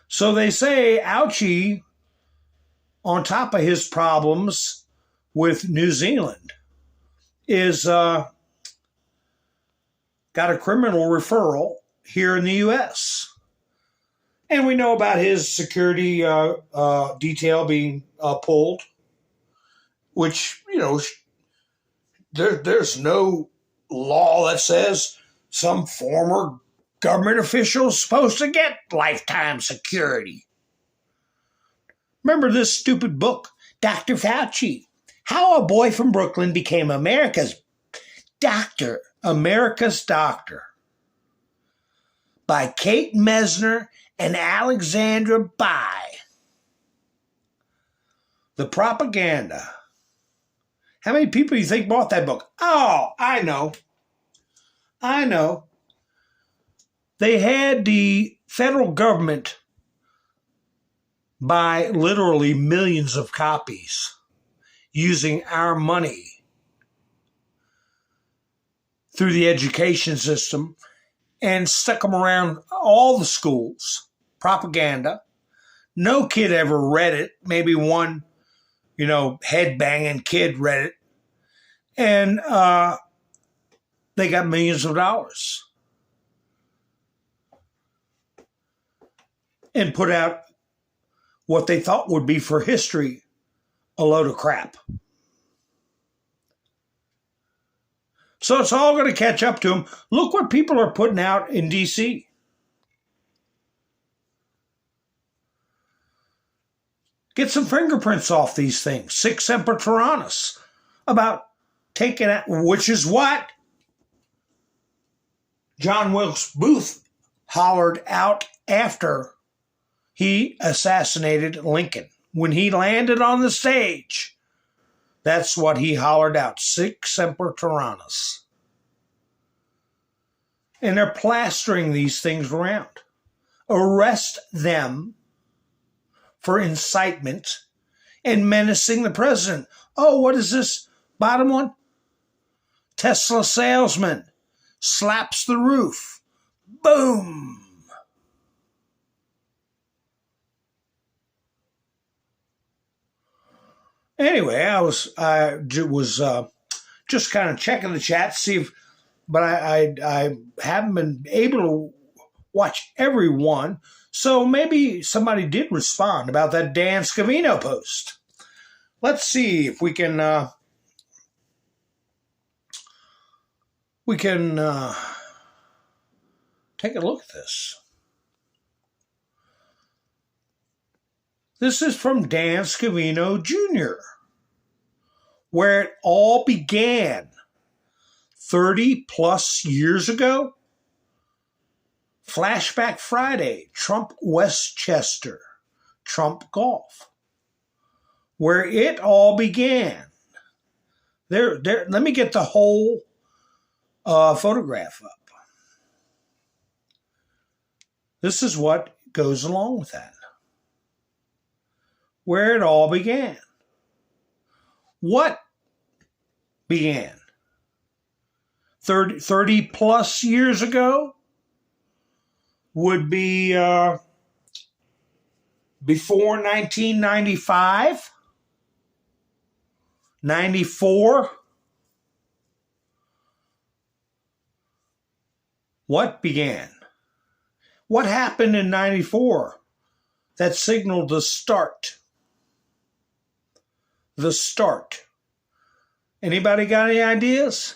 So they say Ouchie, on top of his problems with New Zealand, is got a criminal referral here in the U.S. And we know about his security detail being pulled, which, you know, there's no law that says some former government official is supposed to get lifetime security. Remember this stupid book, Dr. Fauci, How a Boy from Brooklyn Became America's Doctor, America's Doctor, by Kate Mesner and Alexandra Bai. The propaganda. How many people do you think bought that book? Oh, I know. They had the federal government buy literally millions of copies using our money through the education system and stuck them around all the schools. Propaganda. No kid ever read it. Maybe one, head-banging kid read it. And they got millions of dollars. And put out what they thought would be for history a load of crap. So it's all going to catch up to them. Look what people are putting out in D.C. Get some fingerprints off these things. Sic semper tyrannis. About taking out, which is what John Wilkes Booth hollered out after he assassinated Lincoln. When he landed on the stage, that's what he hollered out, sic semper tyrannis. And they're plastering these things around. Arrest them for incitement and menacing the president. Oh, what is this bottom one? Tesla salesman slaps the roof. Boom. Anyway, I was just kind of checking the chat, but I haven't been able to watch every one. So maybe somebody did respond about that Dan Scavino post. Let's see if we can take a look at this. This is from Dan Scavino Jr., where it all began 30 plus years ago. Flashback Friday, Trump Westchester, Trump Golf, where it all began. There. Let me get the whole photograph up. This is what goes along with that. Where it all began. What began? 30 plus years ago would be before 1995, 94. What began? What happened in 94 that signaled the start? the start. Anybody got any ideas?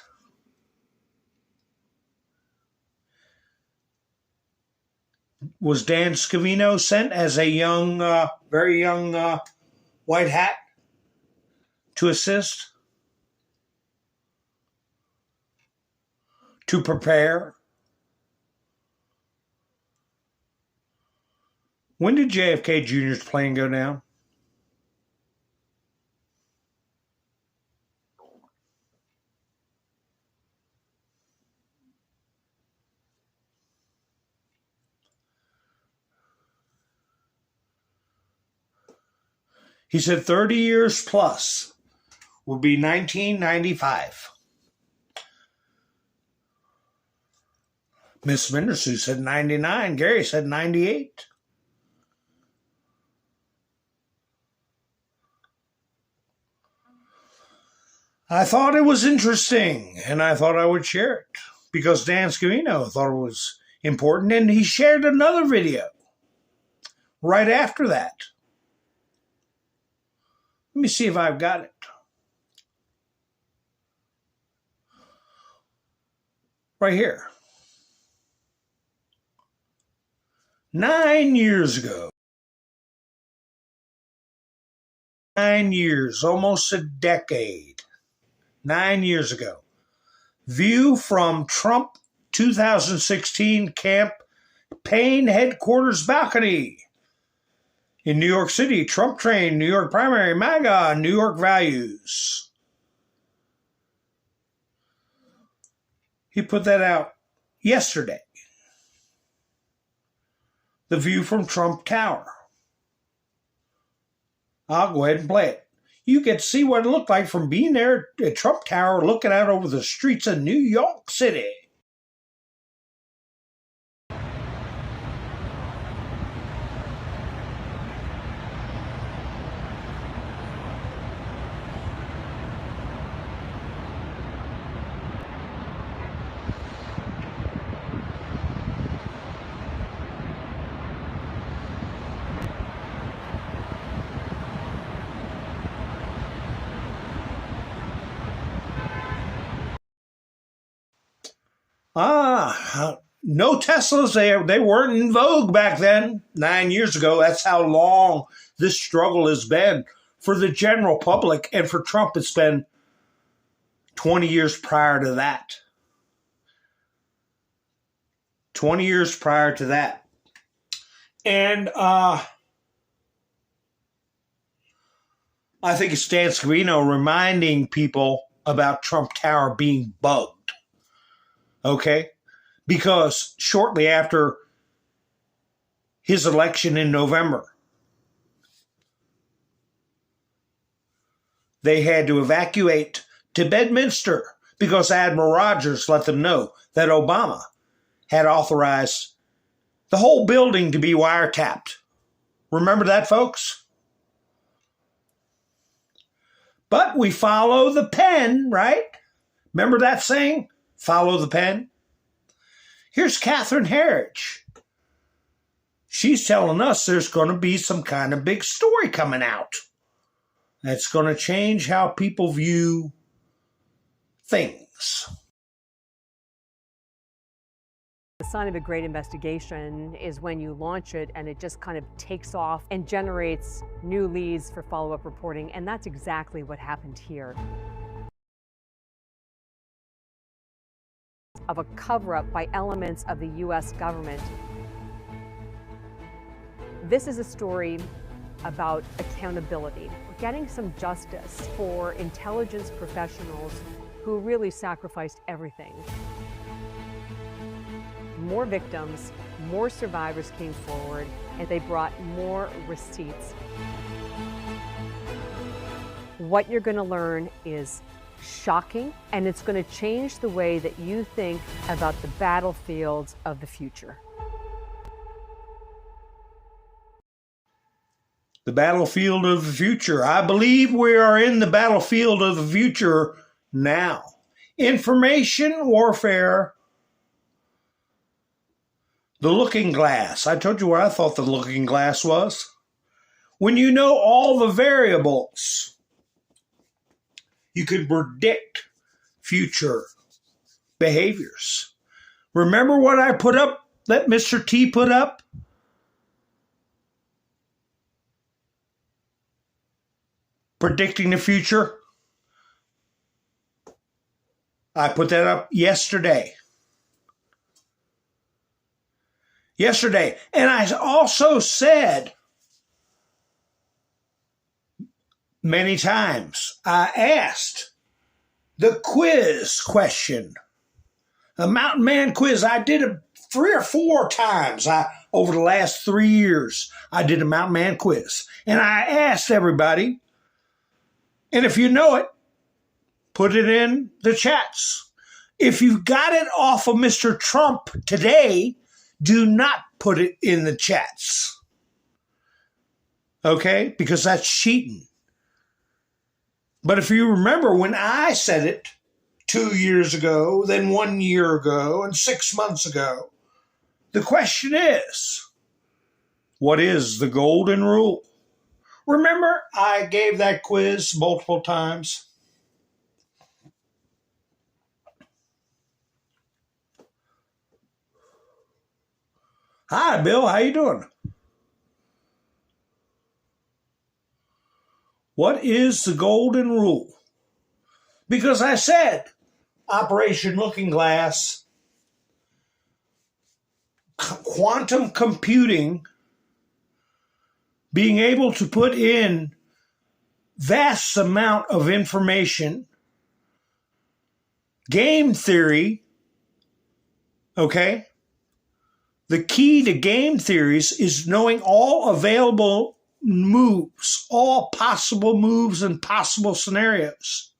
Was Dan Scavino sent as a young, very young white hat to assist? To prepare? When did JFK Jr.'s plane go down? He said 30 years plus will be 1995. Miss Mindersu said 99. Gary said 98. I thought it was interesting, and I thought I would share it because Dan Scavino thought it was important, and he shared another video right after that. Let me see if I've got it. Right here. 9 years ago. 9 years, almost a decade. 9 years ago. View from Trump 2016 campaign headquarters balcony. In New York City, Trump train, New York primary, MAGA, New York values. He put that out yesterday. The view from Trump Tower. I'll go ahead and play it. You get to see what it looked like from being there at Trump Tower looking out over the streets of New York City. No Teslas. They weren't in vogue back then, 9 years ago. That's how long this struggle has been. For the general public and for Trump, it's been 20 years prior to that. 20 years prior to that. And I think it's Dan Scavino reminding people about Trump Tower being bugged. Okay? Because shortly after his election in November, they had to evacuate to Bedminster because Admiral Rogers let them know that Obama had authorized the whole building to be wiretapped. Remember that, folks? But we follow the pen, right? Remember that saying? Follow the pen. Here's Catherine Herridge. She's telling us there's going to be some kind of big story coming out that's going to change how people view things. The sign of a great investigation is when you launch it and it just kind of takes off and generates new leads for follow-up reporting, and that's exactly what happened here. Of a cover-up by elements of the U.S. government. This is a story about accountability, getting some justice for intelligence professionals who really sacrificed everything. More victims, more survivors came forward, and they brought more receipts. What you're going to learn is shocking, and it's going to change the way that you think about the battlefields of the future. The battlefield of the future. I believe we are in the battlefield of the future now. Information warfare. The looking glass. I told you what I thought the looking glass was. When you know all the variables You can predict future behaviors. Remember what I put up, that Mr. T put up? Predicting the future. I put that up yesterday. And I also said many times, I asked the quiz question, a Mountain Man quiz. I did it 3 or 4 times over the last 3 years. I did a Mountain Man quiz. And I asked everybody, and if you know it, put it in the chats. If you got it off of Mr. Trump today, do not put it in the chats. Okay? Because that's cheating. But if you remember when I said it 2 years ago, then 1 year ago, and 6 months ago, the question is, what is the golden rule? Remember, I gave that quiz multiple times. Hi, Bill. How you doing? What is the golden rule? Because I said, Operation Looking Glass, quantum computing, being able to put in vast amount of information, game theory, okay? The key to game theories is knowing all available moves, all possible moves and possible scenarios.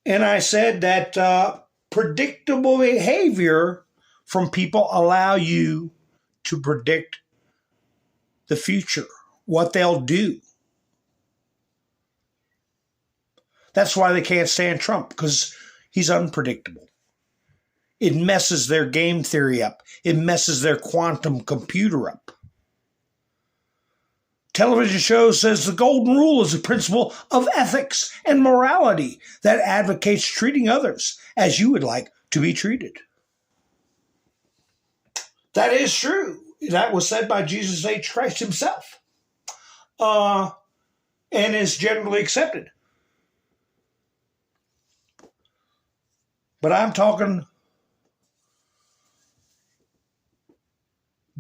And I said that predictable behavior from people allow you to predict the future, what they'll do. That's why they can't stand Trump, because he's unpredictable. It messes their game theory up. It messes their quantum computer up. Television show says the golden rule is a principle of ethics and morality that advocates treating others as you would like to be treated. That is true. That was said by Jesus H. Christ himself, and is generally accepted. But I'm talking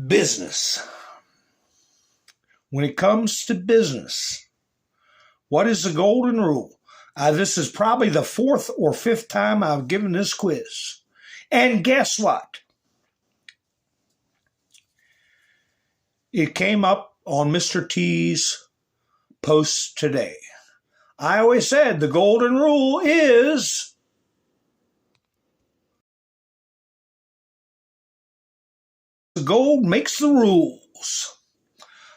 business. When it comes to business, what is the golden rule? This is probably the 4th or 5th time I've given this quiz. And guess what? It came up on Mr. T's post today. I always said the golden rule is the gold makes the rules.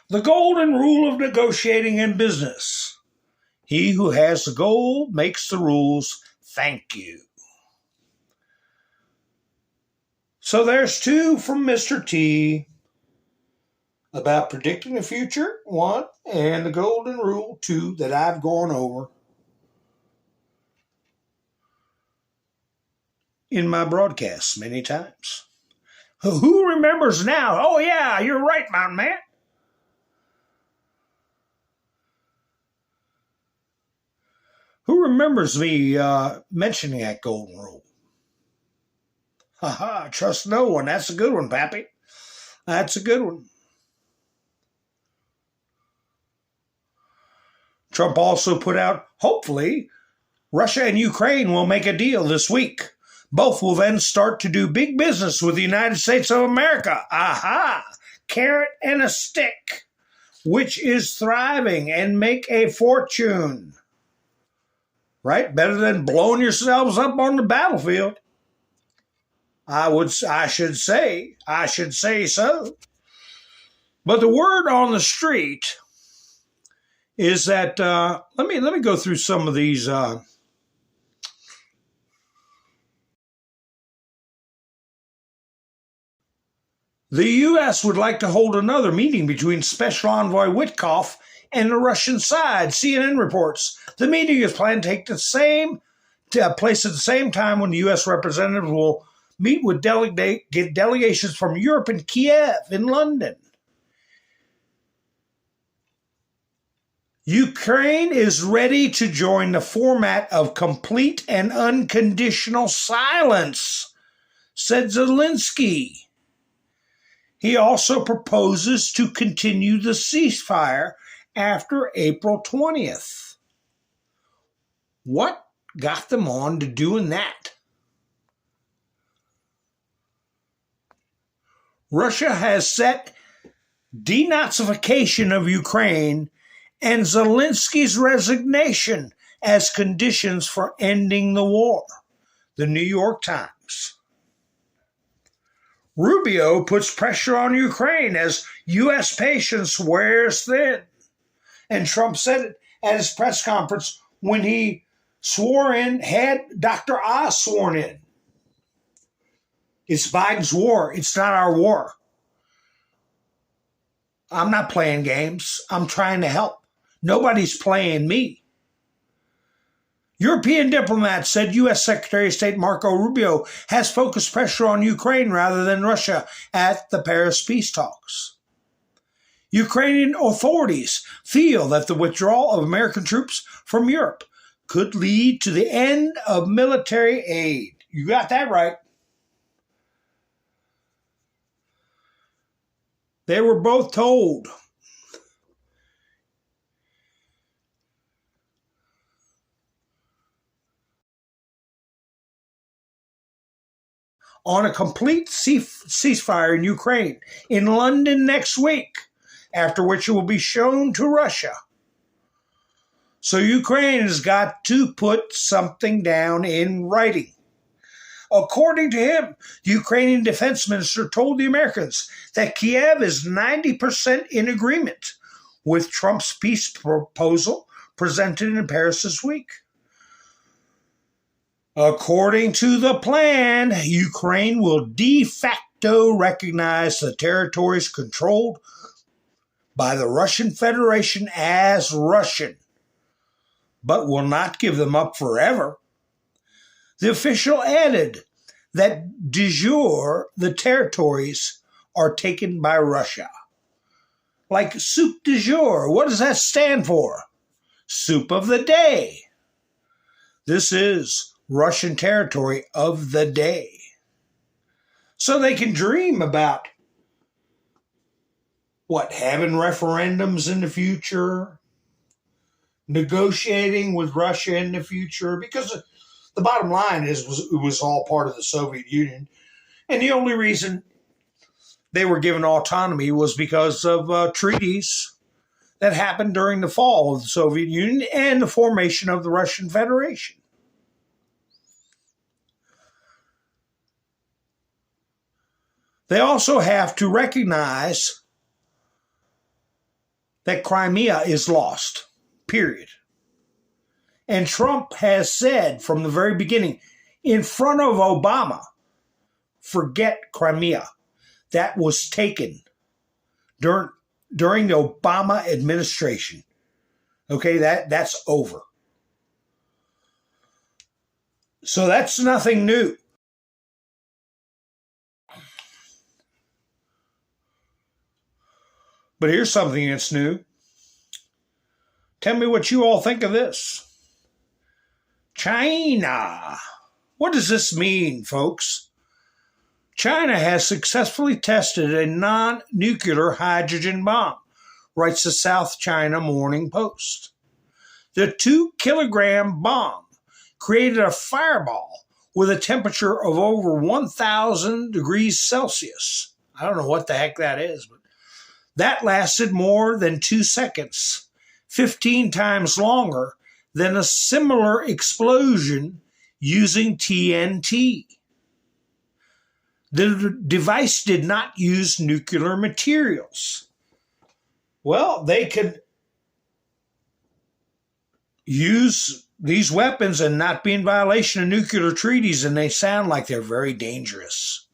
The golden rule of negotiating in business. He who has the gold makes the rules. Thank you. So there's 2 from Mr. T about predicting the future, 1, and the golden rule, 2, that I've gone over in my broadcasts many times. Who remembers now? Oh yeah, you're right, Mountain Man. Who remembers me mentioning that golden rule? Haha, trust no one. That's a good one, Pappy. That's a good one. Trump also put out, hopefully, Russia and Ukraine will make a deal this week. Both will then start to do big business with the United States of America. Aha! Carrot and a stick, which is thriving and make a fortune. Right? Better than blowing yourselves up on the battlefield. I should say so. But the word on the street is that let me go through some of these. The U.S. would like to hold another meeting between Special Envoy Witkoff and the Russian side. CNN reports the meeting is planned to take place at the same time when the U.S. representatives will meet with delegations from Europe and Kiev in London. Ukraine is ready to join the format of complete and unconditional silence, said Zelensky. He also proposes to continue the ceasefire after April 20th. What got them on to doing that? Russia has set denazification of Ukraine and Zelensky's resignation as conditions for ending the war. The New York Times. Rubio puts pressure on Ukraine as U.S. patience wears thin. And Trump said it at his press conference when he had Dr. Oz sworn in. It's Biden's war. It's not our war. I'm not playing games. I'm trying to help. Nobody's playing me. European diplomats said U.S. Secretary of State Marco Rubio has focused pressure on Ukraine rather than Russia at the Paris peace talks. Ukrainian authorities feel that the withdrawal of American troops from Europe could lead to the end of military aid. You got that right. They were both told on a complete ceasefire in Ukraine in London next week, after which it will be shown to Russia. So Ukraine has got to put something down in writing. According to him, the Ukrainian defense minister told the Americans that Kiev is 90% in agreement with Trump's peace proposal presented in Paris this week. According to the plan, Ukraine will de facto recognize the territories controlled by the Russian Federation as Russian, but will not give them up forever. The official added that de jure the territories are taken by Russia. Like soup de jour, what does that stand for? Soup of the day. This is Russian territory of the day. So they can dream about having referendums in the future, negotiating with Russia in the future, because the bottom line is it was all part of the Soviet Union. And the only reason they were given autonomy was because of treaties that happened during the fall of the Soviet Union and the formation of the Russian Federation. They also have to recognize that Crimea is lost, period. And Trump has said from the very beginning, in front of Obama, forget Crimea. That was taken during the Obama administration. Okay, that's over. So that's nothing new. But here's something that's new. Tell me what you all think of this. China. What does this mean, folks? China has successfully tested a non-nuclear hydrogen bomb, writes the South China Morning Post. The 2-kilogram bomb created a fireball with a temperature of over 1,000 degrees Celsius. I don't know what the heck that is, but that lasted more than 2 seconds, 15 times longer than a similar explosion using TNT. The device did not use nuclear materials. Well, they could use these weapons and not be in violation of nuclear treaties, and they sound like they're very dangerous.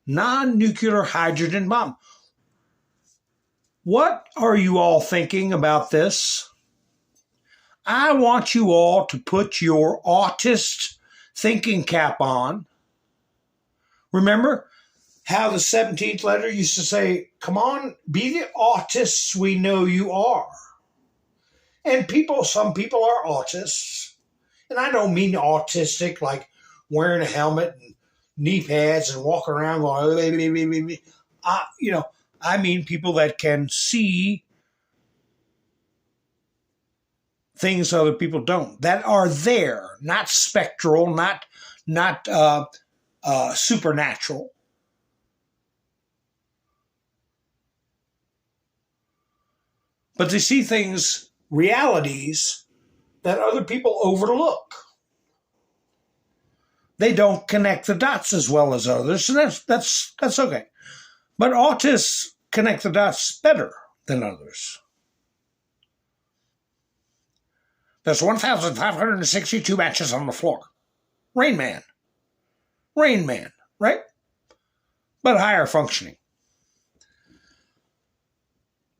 Non-nuclear hydrogen bomb. What are you all thinking about this? I want you all to put your autist thinking cap on. Remember how the 17th letter used to say, come on, be the autists we know you are. And some people are autists. And I don't mean autistic like wearing a helmet and knee pads and walking around going, I mean people that can see things other people don't, that are there, not spectral, not supernatural. But they see things, realities, that other people overlook. They don't connect the dots as well as others, and that's okay. But autists connect the dots better than others. There's 1,562 matches on the floor. Rain Man, right? But higher functioning.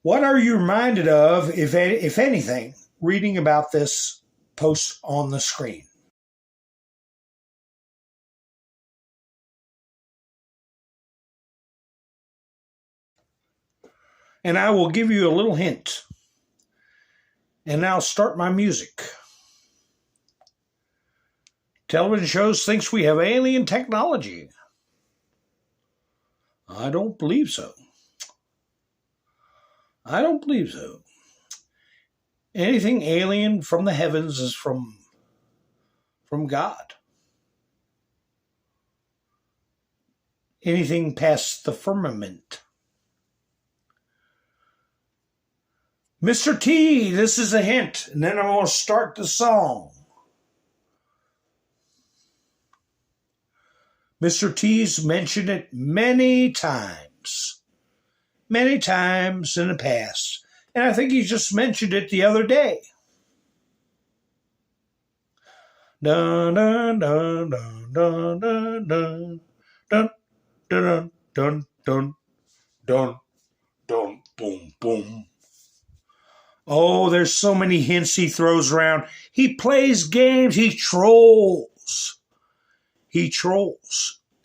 What are you reminded of, if anything, reading about this post on the screen? And I will give you a little hint. And now start my music. Television shows thinks we have alien technology. I don't believe so. Anything alien from the heavens is from God. Anything past the firmament. Mr. T, this is a hint, and then I'm going to start the song. Mr. T's mentioned it many times in the past, and I think he just mentioned it the other day. Dun dun dun dun dun dun dun dun dun dun dun dun dun boom boom. Oh, there's so many hints he throws around. He plays games. He trolls.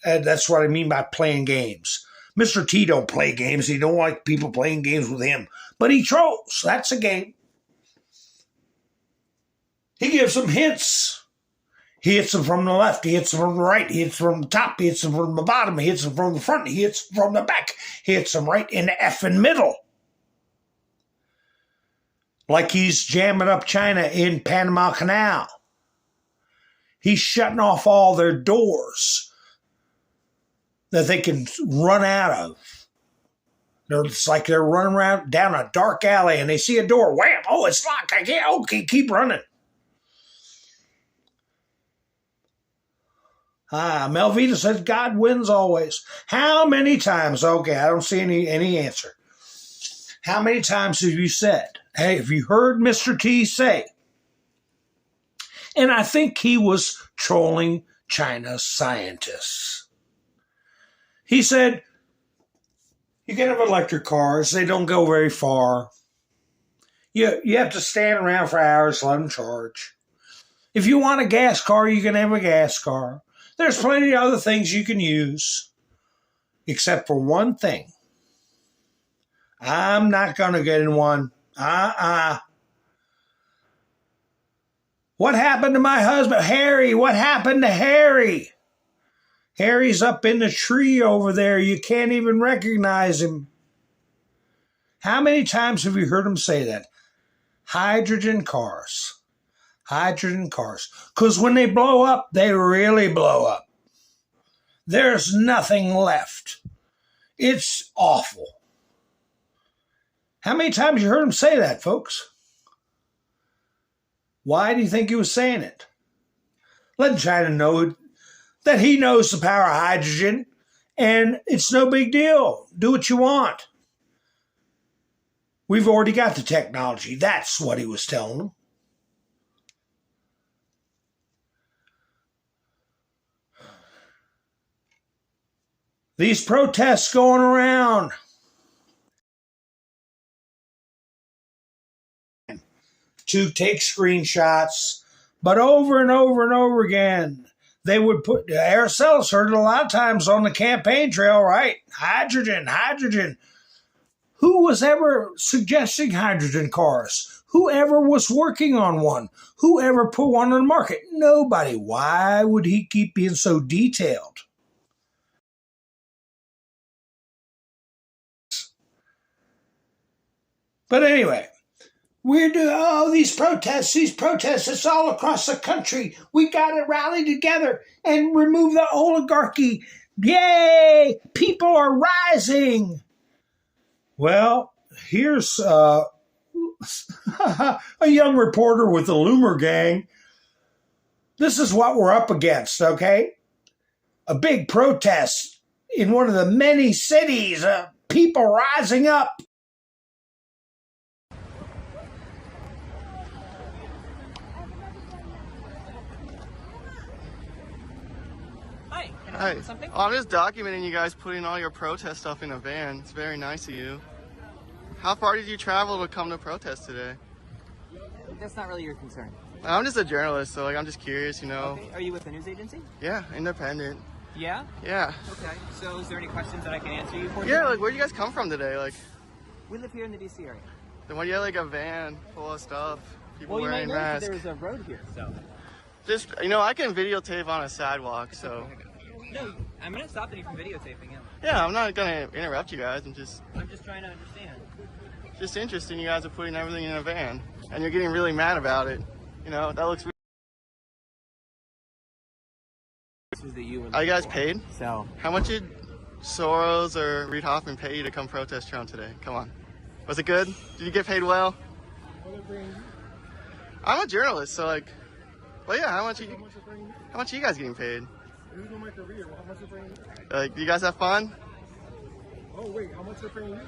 And that's what I mean by playing games. Mr. T don't play games. He don't like people playing games with him. But he trolls. That's a game. He gives them hints. He hits them from the left. He hits them from the right. He hits them from the top. He hits them from the bottom. He hits them from the front. He hits them from the back. He hits them right in the effing middle. Like he's jamming up China in Panama Canal. He's shutting off all their doors that they can run out of. It's like they're running around down a dark alley and they see a door. Wham! Oh, it's locked. I can't. Okay, keep running. Melvita says God wins always. How many times? Okay, I don't see any answer. How many times have you said, hey, have you heard Mr. T say? And I think he was trolling China's scientists. He said, you can have electric cars. They don't go very far. You have to stand around for hours to let them charge. If you want a gas car, you can have a gas car. There's plenty of other things you can use, except for one thing. I'm not going to get in one. What happened to my husband? Harry, what happened to Harry? Harry's up in the tree over there. You can't even recognize him. How many times have you heard him say that? Hydrogen cars. Because when they blow up, they really blow up. There's nothing left. It's awful. How many times you heard him say that, folks? Why do you think he was saying it? Letting China know that he knows the power of hydrogen, and it's no big deal. Do what you want. We've already got the technology. That's what he was telling them. These protests going around. to take screenshots, but over and over and over again, they would put, Araceli heard it a lot of times on the campaign trail, right? Hydrogen, hydrogen. Who was ever suggesting hydrogen cars? Whoever was working on one? Whoever put one on the market? Nobody. Why would he keep being so detailed? But anyway, we're doing these protests, it's all across the country. We got to rally together and remove the oligarchy. Yay! People are rising. Well, here's a young reporter with the Loomer gang. This is what we're up against, okay? A big protest in one of the many cities, people rising up. Hi. Oh, I'm just documenting you guys putting all your protest stuff in a van. It's very nice of you. How far did you travel to come to protest today? That's not really your concern. I'm just a journalist, so I'm just curious, Okay. Are you with a news agency? Yeah, independent. Yeah? Yeah. Okay. So is there any questions that I can answer you for? Yeah, where'd you guys come from today? We live here in the DC area. Then why do you have a van full of stuff? People wearing masks. There's a road here, so. Just, I can videotape on a sidewalk, so. No, I'm gonna stop you from videotaping him. Yeah, I'm not gonna interrupt you guys. I'm just trying to understand. Just interesting. You guys are putting everything in a van, and you're getting really mad about it. That looks. Are you guys paid? So. How much did Soros or Reid Hoffman pay you to come protest Trump today? Come on. Was it good? Did you get paid well? I'm a journalist, so well, yeah. How much are you guys getting paid? My career. How much are paying you? Do you guys have fun? Oh wait, how much are paying you?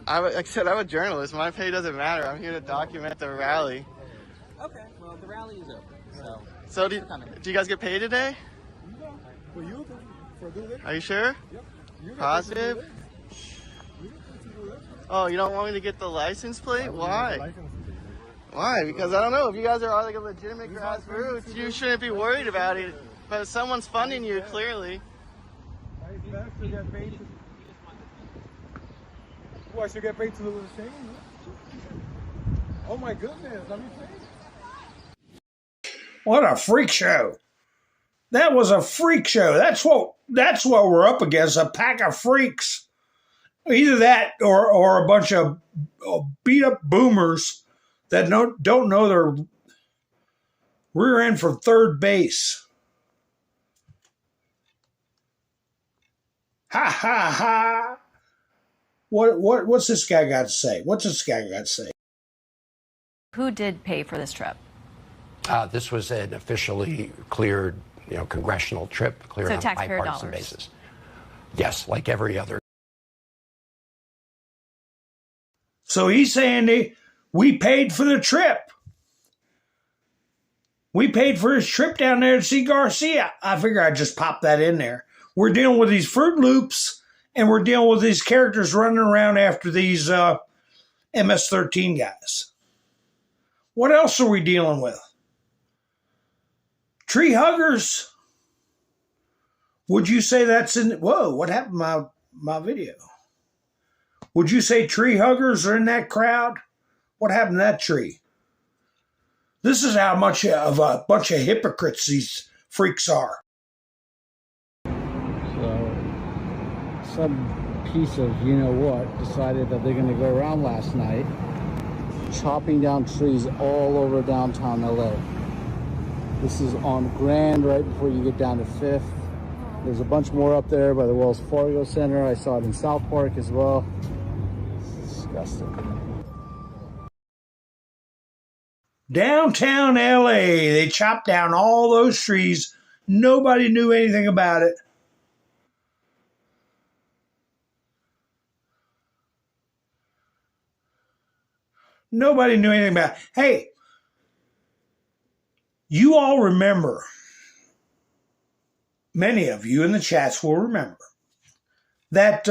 Like I said, I'm a journalist. My pay doesn't matter. I'm here to document the rally. Okay, well the rally is over. So do you guys get paid today? For you, for doing that? Are you sure? Yep. Positive? Oh, you don't want me to get the license plate? Why? Why? Because I don't know. If you guys are a legitimate grassroots, you shouldn't be worried about it. But someone's funding you, clearly. I should get paid to do the same? Oh my goodness, let me see. What a freak show. That was a freak show. That's what we're up against, a pack of freaks. Either that or a bunch of beat up boomers that don't know their rear end from third base. Ha ha ha! What's this guy got to say? What's this guy got to say? Who did pay for this trip? This was an officially cleared, congressional trip, cleared on a bipartisan basis. Yes, like every other. So he's saying we paid for the trip. We paid for his trip down there to see Garcia. I figure I'd just pop that in there. We're dealing with these Fruit Loops, and we're dealing with these characters running around after these MS-13 guys. What else are we dealing with? Tree huggers. Would you say that's in... Whoa, what happened to my video? Would you say tree huggers are in that crowd? What happened to that tree? This is how much of a bunch of hypocrites these freaks are. Some piece of you-know-what decided that they're going to go around last night chopping down trees all over downtown LA. This is on Grand right before you get down to 5th. There's a bunch more up there by the Wells Fargo Center. I saw it in South Park as well. It's disgusting. Downtown LA, they chopped down all those trees. Nobody knew anything about it. Nobody knew anything about it. Hey, you all remember, many of you in the chats will remember, that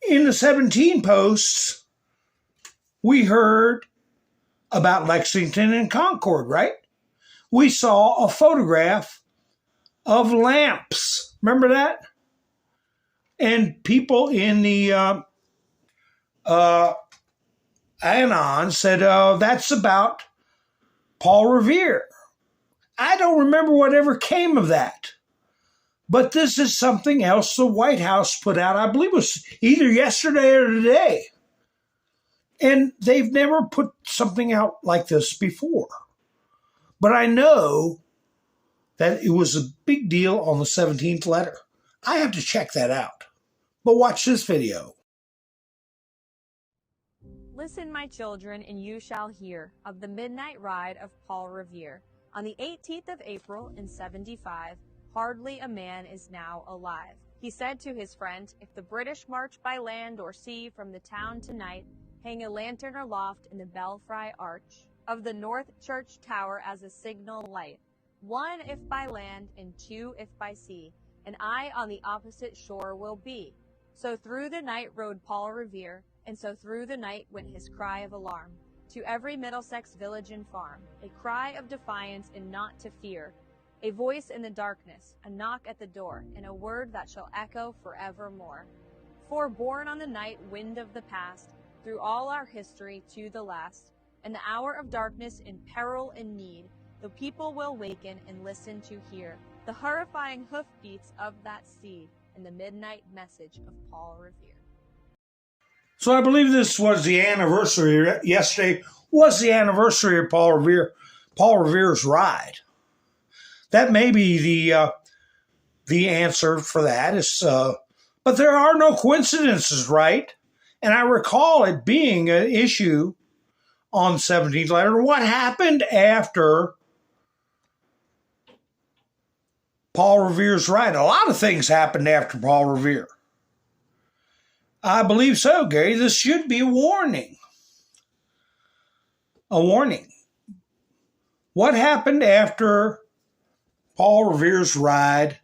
in the 17 posts, we heard about Lexington and Concord, right? We saw a photograph of lamps. Remember that? And people in the Anon said, that's about Paul Revere. I don't remember whatever came of that. But this is something else the White House put out, I believe it was either yesterday or today. And they've never put something out like this before. But I know that it was a big deal on the 17th letter. I have to check that out. But watch this video. Listen, my children, and you shall hear of the midnight ride of Paul Revere. On the 18th of April in 75, hardly a man is now alive. He said to his friend, if the British march by land or sea from the town tonight, hang a lantern aloft in the belfry arch of the North Church Tower as a signal light. 1 if by land, and 2 if by sea, and I on the opposite shore will be. So through the night rode Paul Revere, and so through the night went his cry of alarm. To every Middlesex village and farm, a cry of defiance and not to fear. A voice in the darkness, a knock at the door, and a word that shall echo forevermore. For born on the night wind of the past, through all our history to the last, in the hour of darkness, in peril and need, the people will waken and listen to hear the horrifying hoofbeats of that sea and the midnight message of Paul Revere. So I believe this was the anniversary. Yesterday was the anniversary of Paul Revere's ride. That may be the answer for that. But there are no coincidences, right? And I recall it being an issue on 17th letter. What happened after Paul Revere's ride? A lot of things happened after Paul Revere. I believe so, Gary. This should be a warning. A warning. What happened after Paul Revere's ride?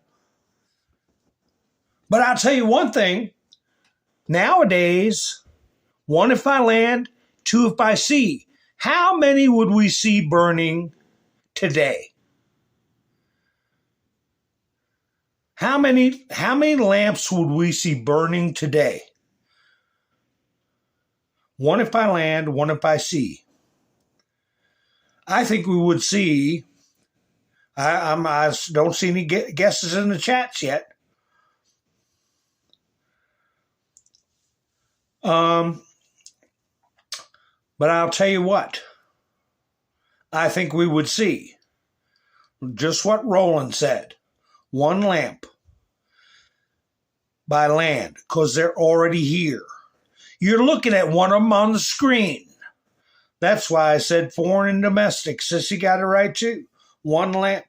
But I'll tell you one thing. Nowadays, 1 if by land, 2 if by sea. How many would we see burning today? How many lamps would we see burning today? 1 if by land, 1 if by sea. I think we would see, I don't see any guesses in the chats yet. But I'll tell you what, I think we would see just what Roland said. 1 lamp by land, because they're already here. You're looking at one of them on the screen. That's why I said foreign and domestic. Sissy got it right too. 1 lamp.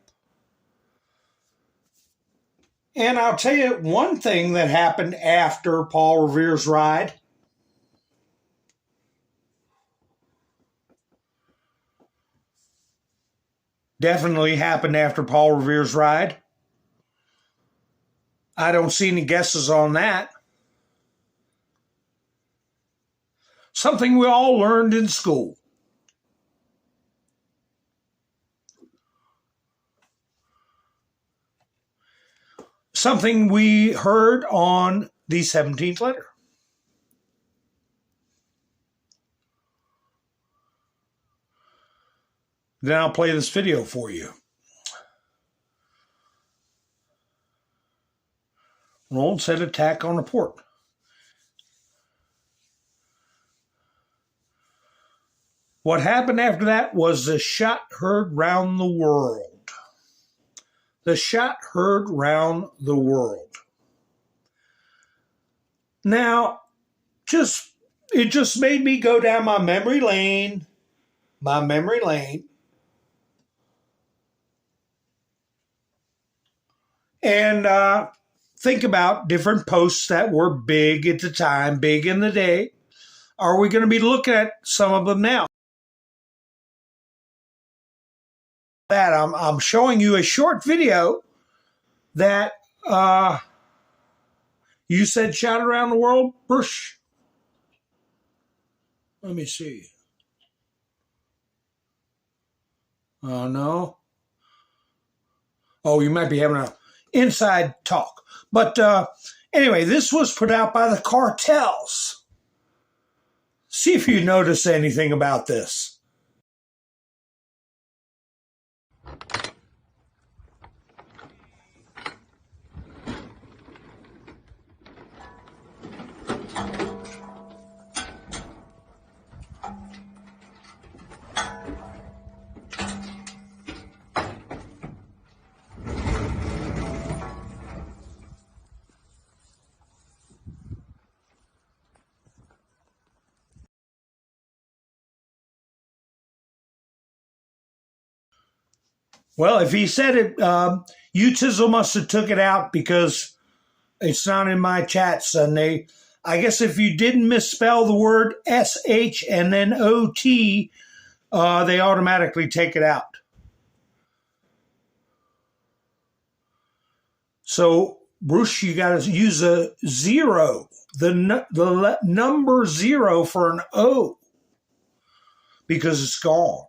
And I'll tell you one thing that happened after Paul Revere's ride. Definitely happened after Paul Revere's ride. I don't see any guesses on that. Something we all learned in school. Something we heard on the 17th letter. Then I'll play this video for you. Roland said attack on the port. What happened after that was the shot heard round the world. The shot heard round the world. Now, it just made me go down my memory lane. And think about different posts that were big at the time, big in the day. Are we going to be looking at some of them now? That I'm showing you a short video that you said shot around the world, Bush. Let me see. No. Oh, you might be having an inside talk. But anyway, this was put out by the cartels. See if you notice anything about this. Well, if he said it, you Tizzle must have took it out because it's not in my chats. And I guess if you didn't misspell the word SH and then OT, they automatically take it out. So, Bruce, you got to use a 0, the number 0 for an O, because it's gone.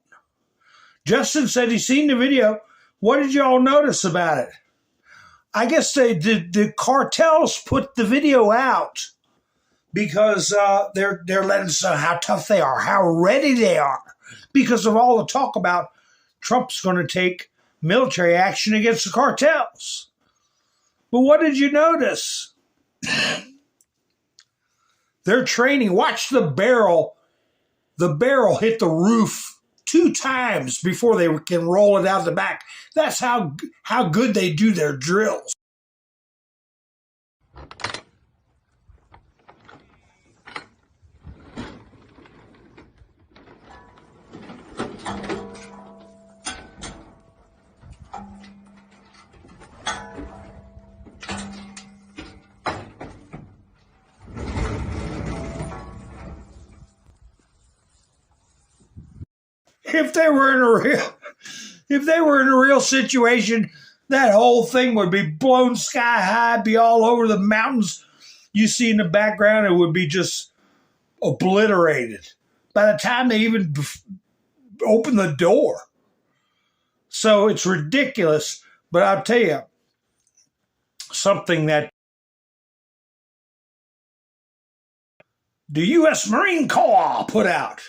Justin said he's seen the video. What did y'all notice about it? I guess the cartels put the video out because they're letting us know how tough they are, how ready they are, because of all the talk about Trump's going to take military action against the cartels. But what did you notice? They're training. Watch the barrel hit the roof 2 times before they can roll it out the back. That's how good they do their drills. If they were in a real situation, that whole thing would be blown sky high, be all over the mountains you see in the background. It would be just obliterated by the time they even open the door. So it's ridiculous. But I'll tell you something that the U.S. Marine Corps put out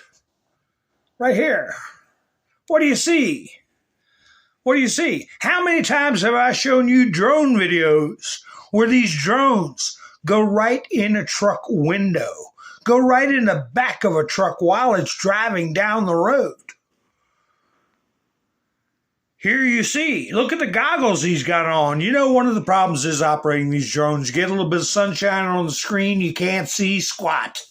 right here. What do you see? What do you see? How many times have I shown you drone videos where these drones go right in a truck window, go right in the back of a truck while it's driving down the road? Here you see, look at the goggles he's got on. You know, one of the problems is operating these drones. You get a little bit of sunshine on the screen, you can't see squat.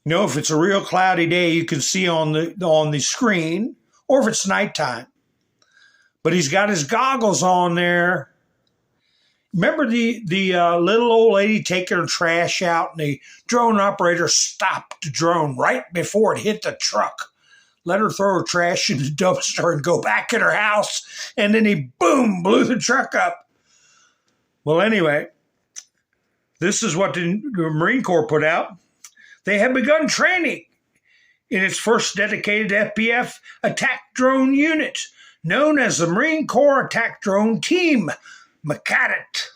You know, if it's a real cloudy day, you can see on the screen, or if it's nighttime. But he's got his goggles on there. Remember the little old lady taking her trash out, and the drone operator stopped the drone right before it hit the truck. Let her throw her trash in the dumpster and go back in her house, and then he, boom, blew the truck up. Well, anyway, this is what the Marine Corps put out. They have begun training in its first dedicated FPF attack drone unit, known as the Marine Corps Attack Drone Team, MCADT.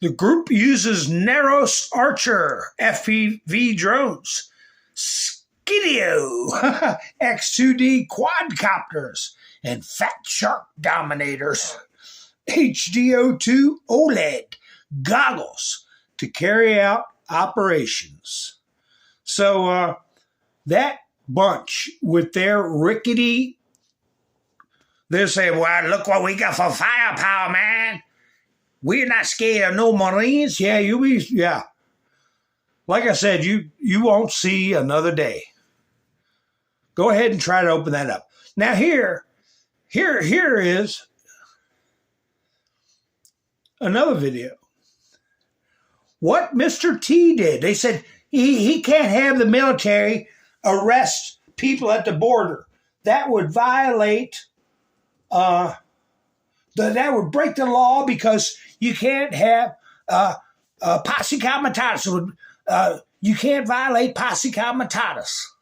The group uses Naros Archer FPV drones, Skidio X2D quadcopters, and Fat Shark Dominators HDO2 OLED goggles to carry out operations. So that bunch with their rickety, they're saying, well, look what we got for firepower, man. We're not scared of no Marines. Yeah. Like I said, you won't see another day. Go ahead and try to open that up. Now here is another video. What Mr. T did. They said he can't have the military arrest people at the border. That would violate, that would break the law because you can't have posse comitatus. You can't violate posse comitatus.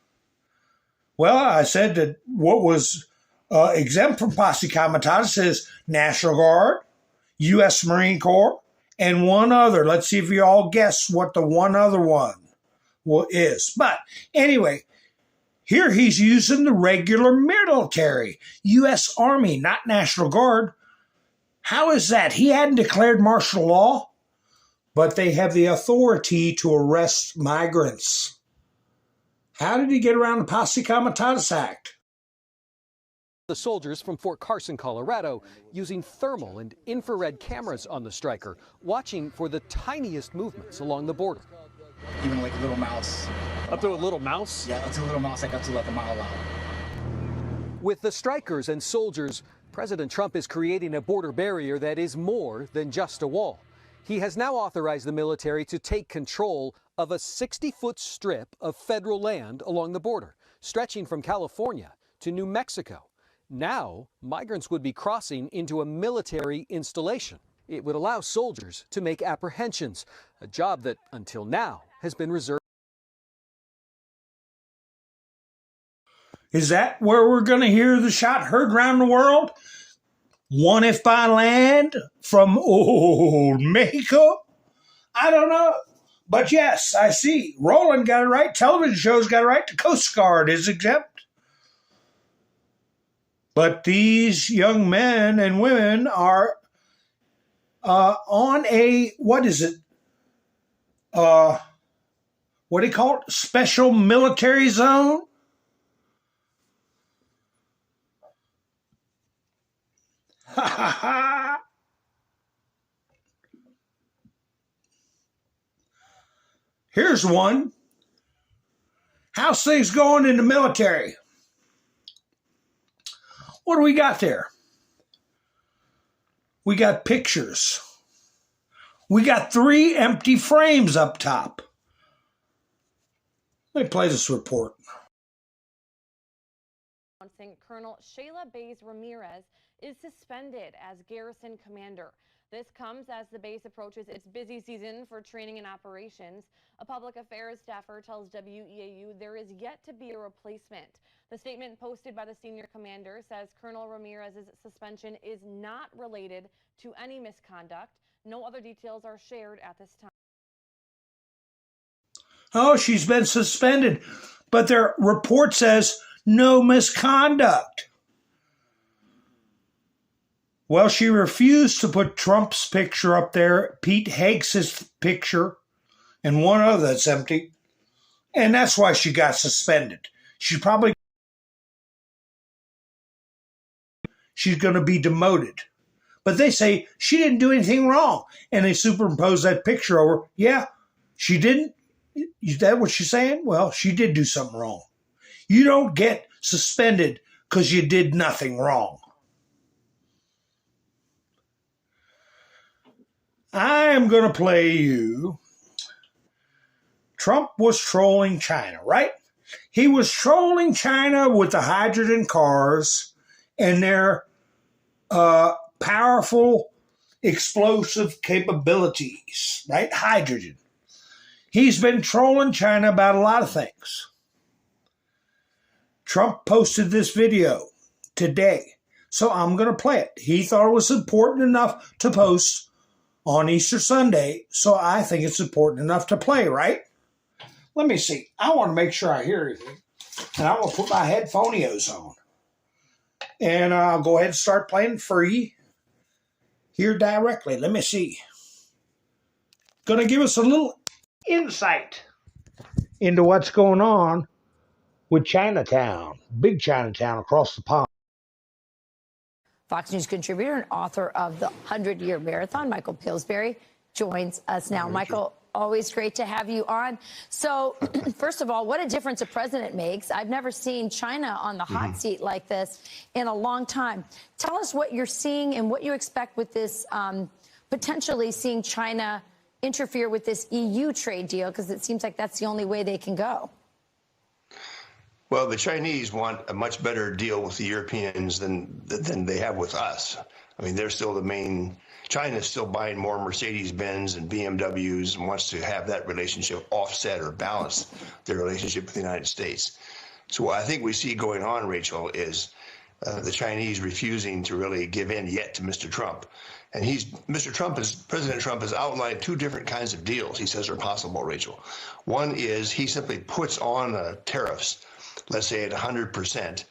Well, I said that what was exempt from posse comitatus is National Guard, U.S. Marine Corps, and one other. Let's see if you all guess what the one other one is. But anyway, here he's using the regular military, U.S. Army, not National Guard. How is that? He hadn't declared martial law, but they have the authority to arrest migrants. How did he get around the Posse Comitatus Act? The soldiers from Fort Carson, Colorado, using thermal and infrared cameras on the striker, watching for the tiniest movements along the border. Even like a little mouse. Up to a little mouse? Yeah, up to a little mouse, like up to like a mile out. With the strikers and soldiers, President Trump is creating a border barrier that is more than just a wall. He has now authorized the military to take control of a 60-foot strip of federal land along the border, stretching from California to New Mexico. Now, migrants would be crossing into a military installation. It would allow soldiers to make apprehensions, a job that, until now, has been reserved. Is that where we're going to hear the shot heard around the world? One if by land from old Mexico? I don't know. But yes, I see. Roland got it right. Television shows got it right. The Coast Guard is exempt. But these young men and women are on a, what is it? What do you call it? Special military zone? Ha ha ha! Here's one. How's things going in the military? What do we got there? We got pictures. We got 3 empty frames up top. Let me play this report. Colonel Shayla Bays Ramirez is suspended as garrison commander. This comes as the base approaches its busy season for training and operations. A public affairs staffer tells WEAU there is yet to be a replacement. The statement posted by the senior commander says Colonel Ramirez's suspension is not related to any misconduct. No other details are shared at this time. Oh, she's been suspended, but their report says no misconduct. Well, she refused to put Trump's picture up there, Pete Hegseth's picture, and one other that's empty. And that's why she got suspended. She's going to be demoted. But they say she didn't do anything wrong. And they superimpose that picture over. Yeah, she didn't. Is that what she's saying? Well, she did do something wrong. You don't get suspended because you did nothing wrong. I am going to play you. Trump was trolling China, right? He was trolling China with the hydrogen cars and their powerful explosive capabilities, right? Hydrogen. He's been trolling China about a lot of things. Trump posted this video today, so I'm going to play it. He thought it was important enough to post on Easter Sunday, so I think it's important enough to play, right? Let me see. I want to make sure I hear everything. And I'm going to put my headphonios on. And I'll go ahead and start playing free here directly. Let me see. Going to give us a little insight into what's going on with Chinatown, big Chinatown across the pond. Fox News contributor and author of The 100-Year Marathon, Michael Pillsbury, joins us now. Michael, always great to have you on. So, first of all, what a difference a president makes. I've never seen China on the hot seat like this in a long time. Tell us what you're seeing and what you expect with this, potentially seeing China interfere with this EU trade deal, because it seems like that's the only way they can go. Well, the Chinese want a much better deal with the Europeans than they have with us. I mean, they're still the main. China's still buying more Mercedes-Benz and BMWs and wants to have that relationship offset or balance their relationship with the United States. So what I think we see going on, Rachel, is the Chinese refusing to really give in yet to Mr. Trump. And President Trump has outlined two different kinds of deals he says are possible, Rachel. One is he simply puts on tariffs, let's say at 100%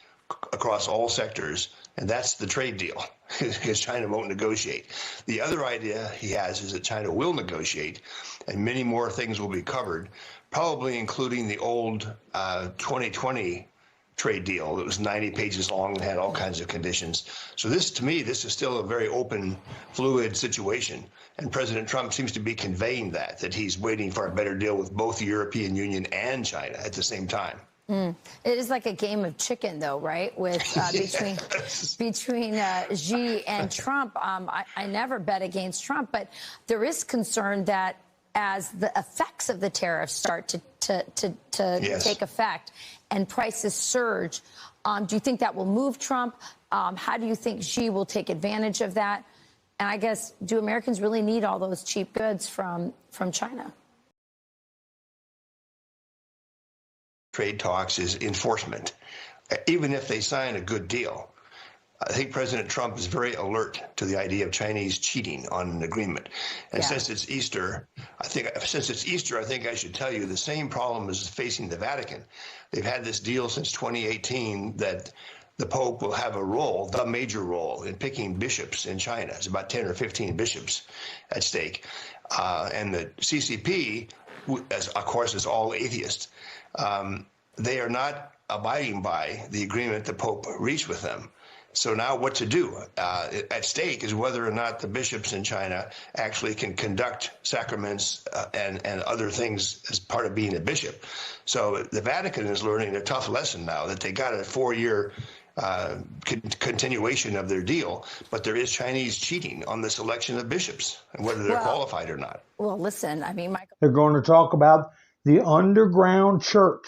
across all sectors, and that's the trade deal, because China won't negotiate. The other idea he has is that China will negotiate, and many more things will be covered, probably including the old 2020 trade deal that was 90 pages long and had all kinds of conditions. So this, to me, this is still a very open, fluid situation. And President Trump seems to be conveying that he's waiting for a better deal with both the European Union and China at the same time. It is like a game of chicken, though, right? With between Xi and Trump. I never bet against Trump, but there is concern that as the effects of the tariffs start to take effect and prices surge, do you think that will move Trump? How do you think Xi will take advantage of that? And I guess, do Americans really need all those cheap goods from China? Trade talks is enforcement. Even if they sign a good deal, I think President Trump is very alert to the idea of Chinese cheating on an agreement. And since it's Easter, I think I should tell you the same problem is facing the Vatican. They've had this deal since 2018 that the Pope will have the major role in picking bishops in China. It's about 10 or 15 bishops at stake. And the CCP, as of course, is all atheists. They are not abiding by the agreement the Pope reached with them. So now what to do? At stake is whether or not the bishops in China actually can conduct sacraments and other things as part of being a bishop. So the Vatican is learning a tough lesson now that they got a 4-year continuation of their deal, but there is Chinese cheating on the selection of bishops and whether they're qualified or not. Well, listen, I mean, Michael. They're going to talk about the underground church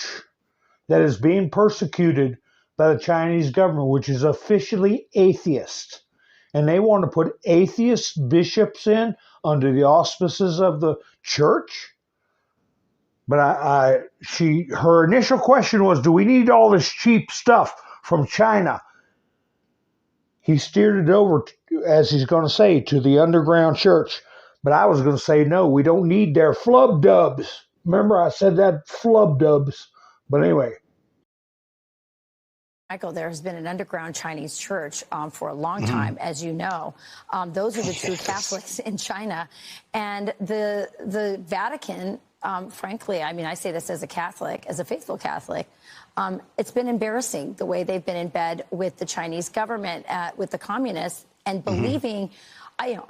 that is being persecuted by the Chinese government, which is officially atheist. And they want to put atheist bishops in under the auspices of the church. But her initial question was, do we need all this cheap stuff from China? He steered it over, as he's going to say, to the underground church. But I was going to say, no, we don't need their flub dubs. Remember, I said that, flub dubs. But anyway. Michael, there has been an underground Chinese church for a long time, as you know. Those are the true Catholics in China. And the Vatican, frankly, I mean, I say this as a Catholic, as a faithful Catholic, it's been embarrassing the way they've been in bed with the Chinese government, with the communists, and believing,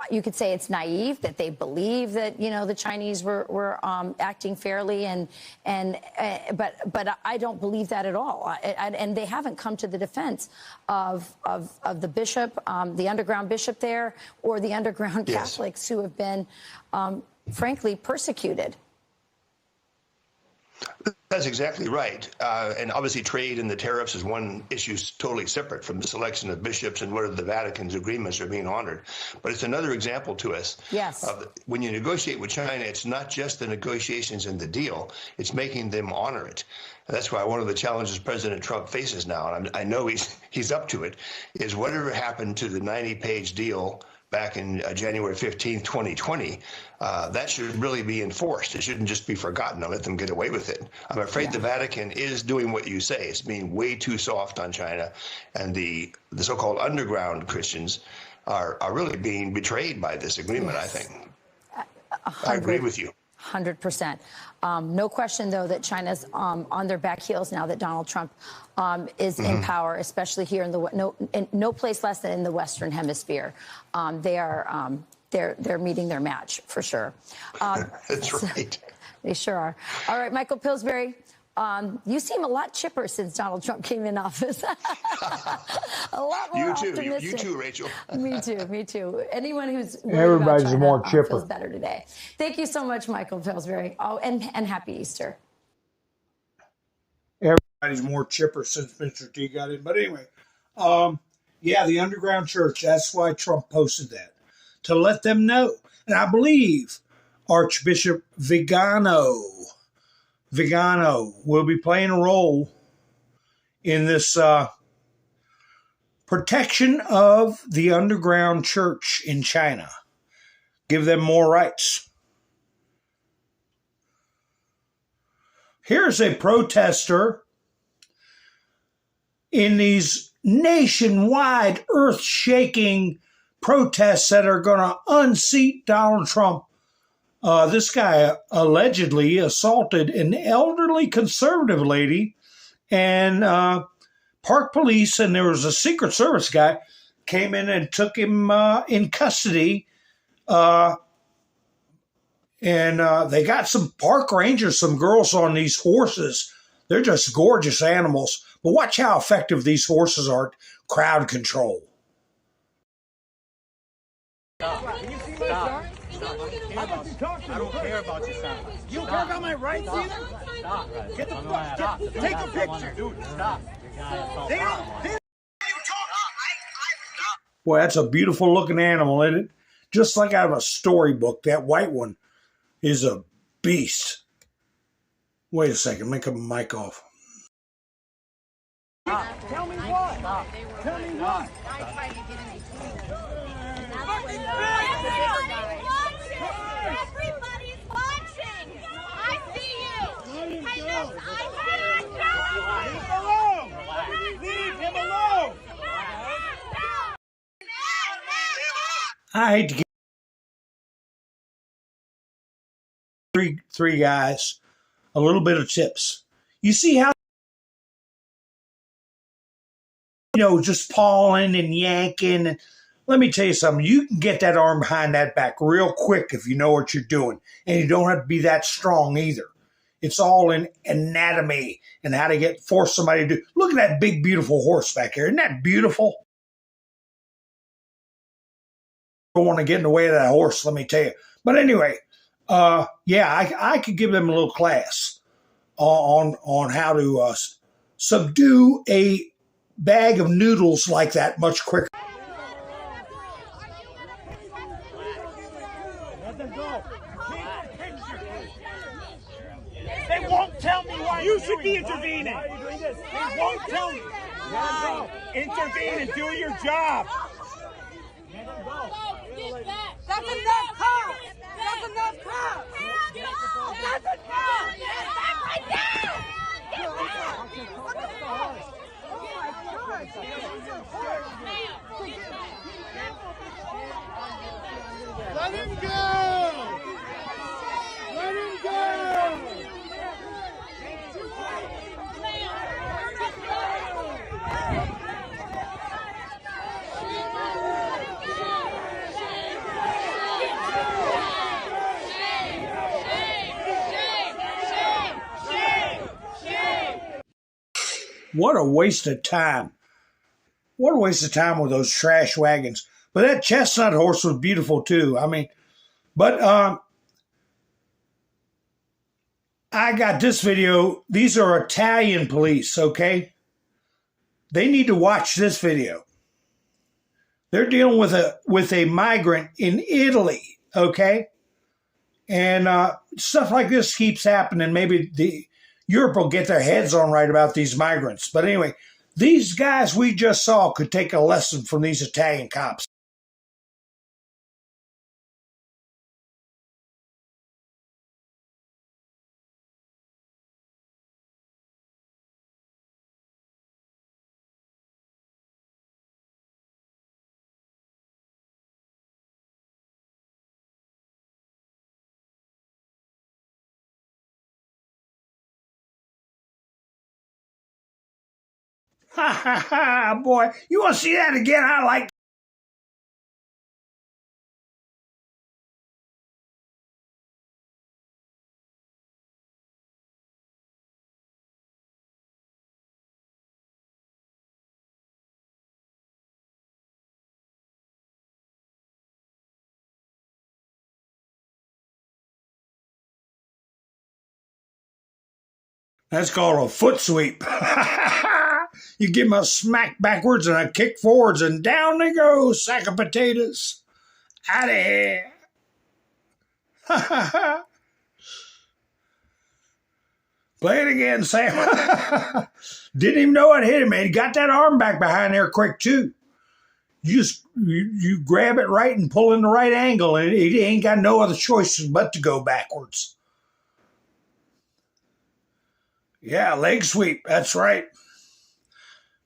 you could say it's naive that they believe that, the Chinese were acting fairly, but I don't believe that at all. And they haven't come to the defense of the bishop, the underground bishop there, or the underground Catholics who have been, frankly, persecuted. That's exactly right. And obviously trade and the tariffs is one issue totally separate from the selection of bishops and whether the Vatican's agreements are being honored. But it's another example to us. Yes. When you negotiate with China, it's not just the negotiations and the deal, it's making them honor it. And that's why one of the challenges President Trump faces now, and I know he's up to it, is whatever happened to the 90-page deal back in January 15, 2020, that should really be enforced. It shouldn't just be forgotten and let them get away with it. I'm afraid the Vatican is doing what you say. It's being way too soft on China, and the so-called underground Christians are really being betrayed by this agreement, I think. I agree with you. 100%. No question, though, that China's on their back heels now that Donald Trump is in power, especially here in no place less than in the Western Hemisphere. They're meeting their match for sure. That's right. They sure are. All right, Michael Pillsbury. You seem a lot chipper since Donald Trump came in office. A lot more optimistic. You too, Rachel. Me too. Anyone who's everybody's about China, more chipper. Feels better today. Thank you so much, Michael Pillsbury. Oh, and happy Easter. Everybody's more chipper since Mr. T got in. But anyway, the underground church. That's why Trump posted that, to let them know. And I believe Archbishop Vigano will be playing a role in this protection of the underground church in China. Give them more rights. Here's a protester in these nationwide earth-shaking protests that are going to unseat Donald Trump. This guy allegedly assaulted an elderly conservative lady, and Park Police, and there was a Secret Service guy, came in and took him in custody. And they got some park rangers, some girls on these horses. They're just gorgeous animals. But watch how effective these horses are at crowd control. Stop. I don't care about your sound. You don't care about my rights either? Stop. Get the fuck. Take a picture. Dude, stop. They don't. Boy, that's a beautiful looking animal, isn't it? Just like out of a storybook. That white one is a beast. Wait a second. Make a mic off. Tell me what? Tell me what? Everybody's watching. I see you. Leave him alone. Leave him alone. I hate to give three guys a little bit of tips. You see how, just pawing and yanking. Let me tell you something. You can get that arm behind that back real quick if you know what you're doing. And you don't have to be that strong either. It's all in anatomy and how to force somebody to do. Look at that big, beautiful horse back here. Isn't that beautiful? I don't want to get in the way of that horse, let me tell you. But anyway, I could give them a little class on how to subdue a bag of noodles like that much quicker. They won't tell me why you should be intervening. They won't tell me. Intervene and do your job. That's enough cops. That's enough cops. That's enough. Get back right now. Get back. What the fuck? Oh my God. Let him go. Let him go. What a waste of time. What a waste of time with those trash wagons. But that chestnut horse was beautiful too. I got this video. These are Italian police, okay? They need to watch this video. They're dealing with a migrant in Italy, okay? And stuff like this keeps happening. Maybe Europe will get their heads on right about these migrants. But anyway, these guys we just saw could take a lesson from these Italian cops. Ha ha ha, boy. You want to see that again? I like. That's called a foot sweep. You give them a smack backwards and a kick forwards, and down they go, sack of potatoes. Out of here. Play it again, Sam. Didn't even know it hit him, man. He got that arm back behind there quick, too. you grab it right and pull in the right angle, and it ain't got no other choice but to go backwards. Yeah, leg sweep. That's right.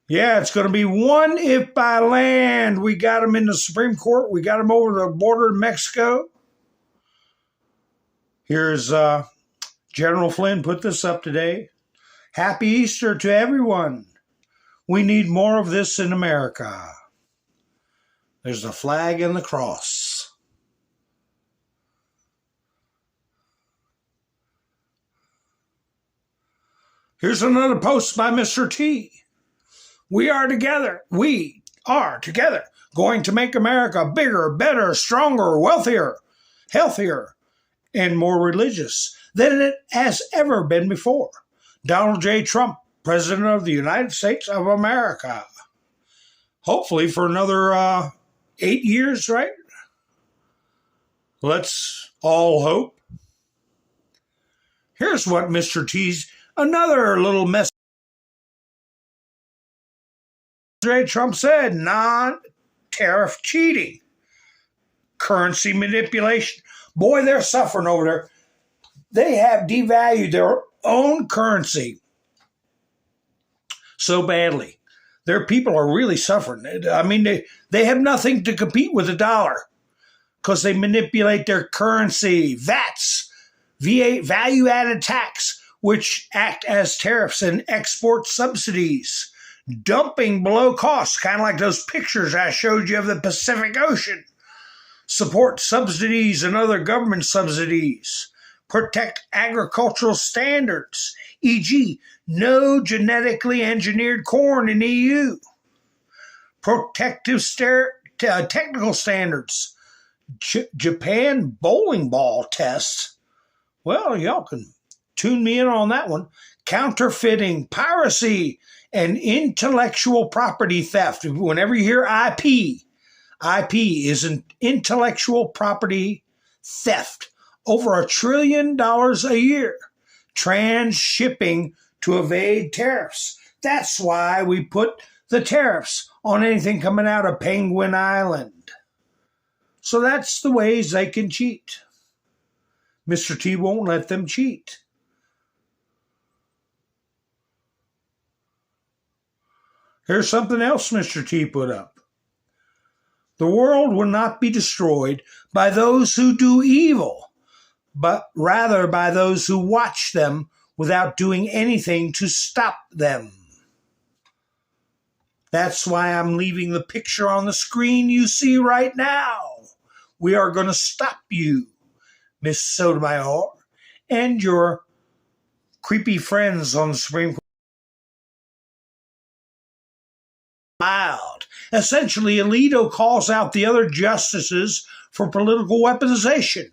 Yeah, it's going to be one if by land. We got them in the Supreme Court. We got them over the border of Mexico. Here's General Flynn put this up today. Happy Easter to everyone. We need more of this in America. There's the flag and the cross. Here's another post by Mr. T. We are together. We are together going to make America bigger, better, stronger, wealthier, healthier, and more religious than it has ever been before. Donald J. Trump, President of the United States of America. Hopefully for another 8 years, right? Let's all hope. Here's what Mr. T's, another little message. Trump said, non-tariff cheating, currency manipulation. Boy, they're suffering over there. They have devalued their own currency so badly. Their people are really suffering. I mean, they have nothing to compete with the dollar because they manipulate their currency. VATs, value-added tax, which act as tariffs and export subsidies. Dumping below cost, kind of like those pictures I showed you of the Pacific Ocean. Support subsidies and other government subsidies. Protect agricultural standards, e.g., no genetically engineered corn in EU. Protective technical standards. Japan bowling ball tests. Well, y'all can tune me in on that one. Counterfeiting, piracy, and intellectual property theft. Whenever you hear IP is an intellectual property theft. Over $1 trillion a year. Transshipping to evade tariffs. That's why we put the tariffs on anything coming out of Penguin Island. So that's the ways they can cheat. Mr. T won't let them cheat. Here's something else Mr. T put up. The world will not be destroyed by those who do evil, but rather by those who watch them without doing anything to stop them. That's why I'm leaving the picture on the screen you see right now. We are going to stop you, Miss Sotomayor, and your creepy friends on the Supreme Court. Essentially, Alito calls out the other justices for political weaponization,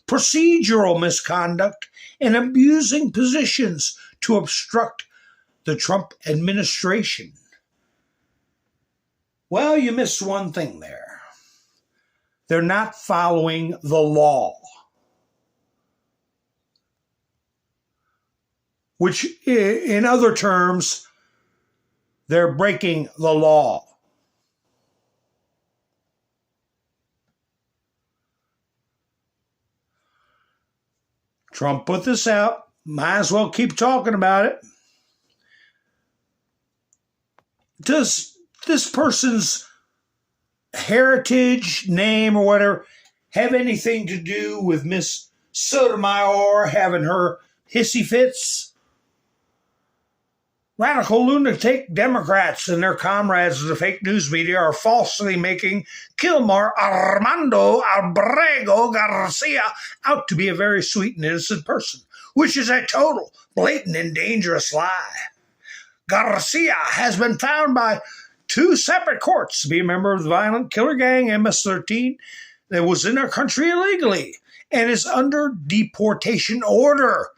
procedural misconduct, and abusing positions to obstruct the Trump administration. Well, you missed one thing there. They're not following the law, which, in other terms, they're breaking the law. Trump put this out. Might as well keep talking about it. Does this person's heritage, name, or whatever have anything to do with Miss Sotomayor having her hissy fits? Radical lunatic Democrats and their comrades of the fake news media are falsely making Kilmar Armando Albrego Garcia out to be a very sweet and innocent person, which is a total, blatant, and dangerous lie. Garcia has been found by 2 separate courts to be a member of the violent killer gang MS-13 that was in our country illegally and is under deportation order.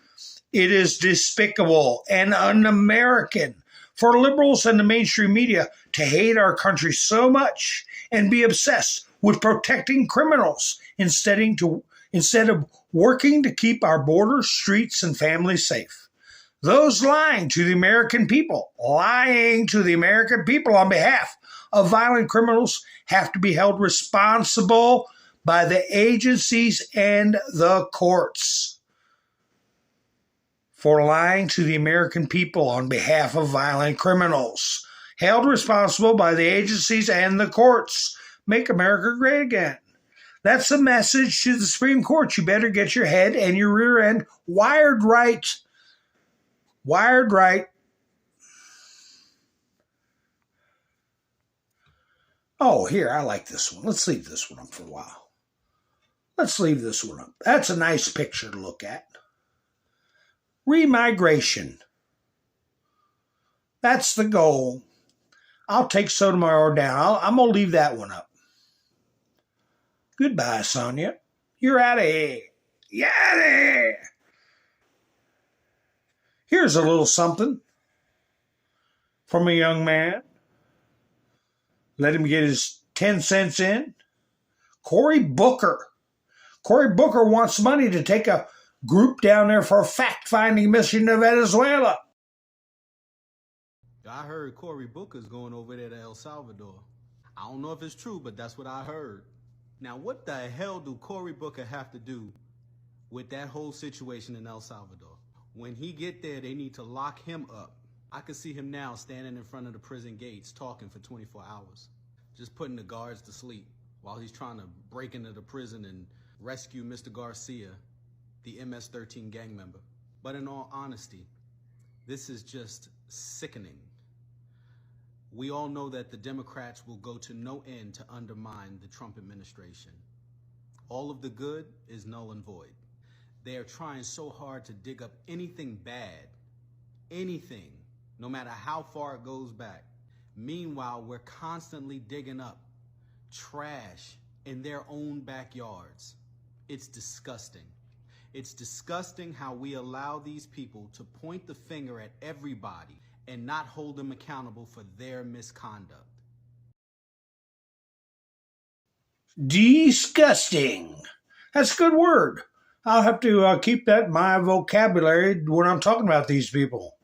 It is despicable and un-American for liberals and the mainstream media to hate our country so much and be obsessed with protecting criminals instead of working to keep our borders, streets, and families safe. Those lying to the American people on behalf of violent criminals have to be held responsible by the agencies and the courts for lying to the American people on behalf of violent criminals. Held responsible by the agencies and the courts. Make America great again. That's the message to the Supreme Court. You better get your head and your rear end wired right. Wired right. Oh, here, I like this one. Let's leave this one up for a while. Let's leave this one up. That's a nice picture to look at. Remigration. That's the goal. I'll take Sotomayor down. I'm going to leave that one up. Goodbye, Sonia. You're out of here. You're out of here. Here's a little something from a young man. Let him get his 10 cents in. Cory Booker. Cory Booker wants money to take a group down there for a fact-finding mission to Venezuela. I heard Cory Booker's going over there to El Salvador. I don't know if it's true, but that's what I heard. Now, what the hell do Cory Booker have to do with that whole situation in El Salvador? When he get there, they need to lock him up. I could see him now standing in front of the prison gates talking for 24 hours, just putting the guards to sleep while he's trying to break into the prison and rescue Mr. Garcia, the MS-13 gang member. But in all honesty, this is just sickening. We all know that the Democrats will go to no end to undermine the Trump administration. All of the good is null and void. They are trying so hard to dig up anything bad, anything, no matter how far it goes back. Meanwhile, we're constantly digging up trash in their own backyards. It's disgusting. It's disgusting how we allow these people to point the finger at everybody and not hold them accountable for their misconduct. Disgusting. That's a good word. I'll have to keep that in my vocabulary when I'm talking about these people.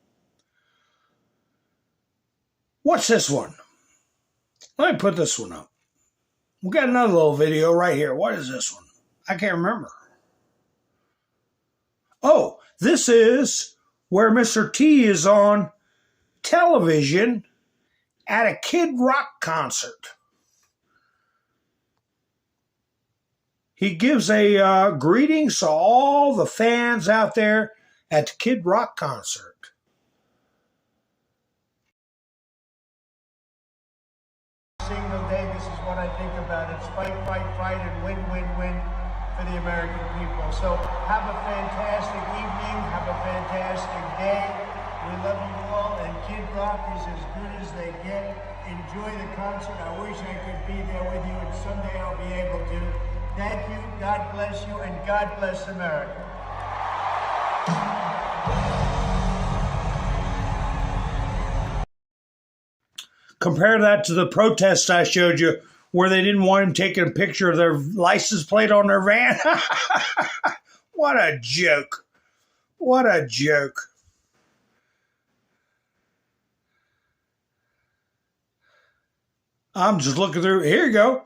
What's this one? Let me put this one up. We got another little video right here. What is this one? I can't remember. Oh, this is where Mr. T is on television at a Kid Rock concert. He gives a greetings to all the fans out there at the Kid Rock concert. Single day, this is what I think about. It's fight, fight, fight, and win, win, win for the American people. So have a fantastic evening. Have a fantastic day. We love you all, and Kid Rock is as good as they get. Enjoy the concert. I wish I could be there with you, and someday I'll be able to. Thank you, God bless you, and God bless America. Compare that to the protests I showed you where they didn't want him taking a picture of their license plate on their van. What a joke. What a joke. I'm just looking through. Here you go.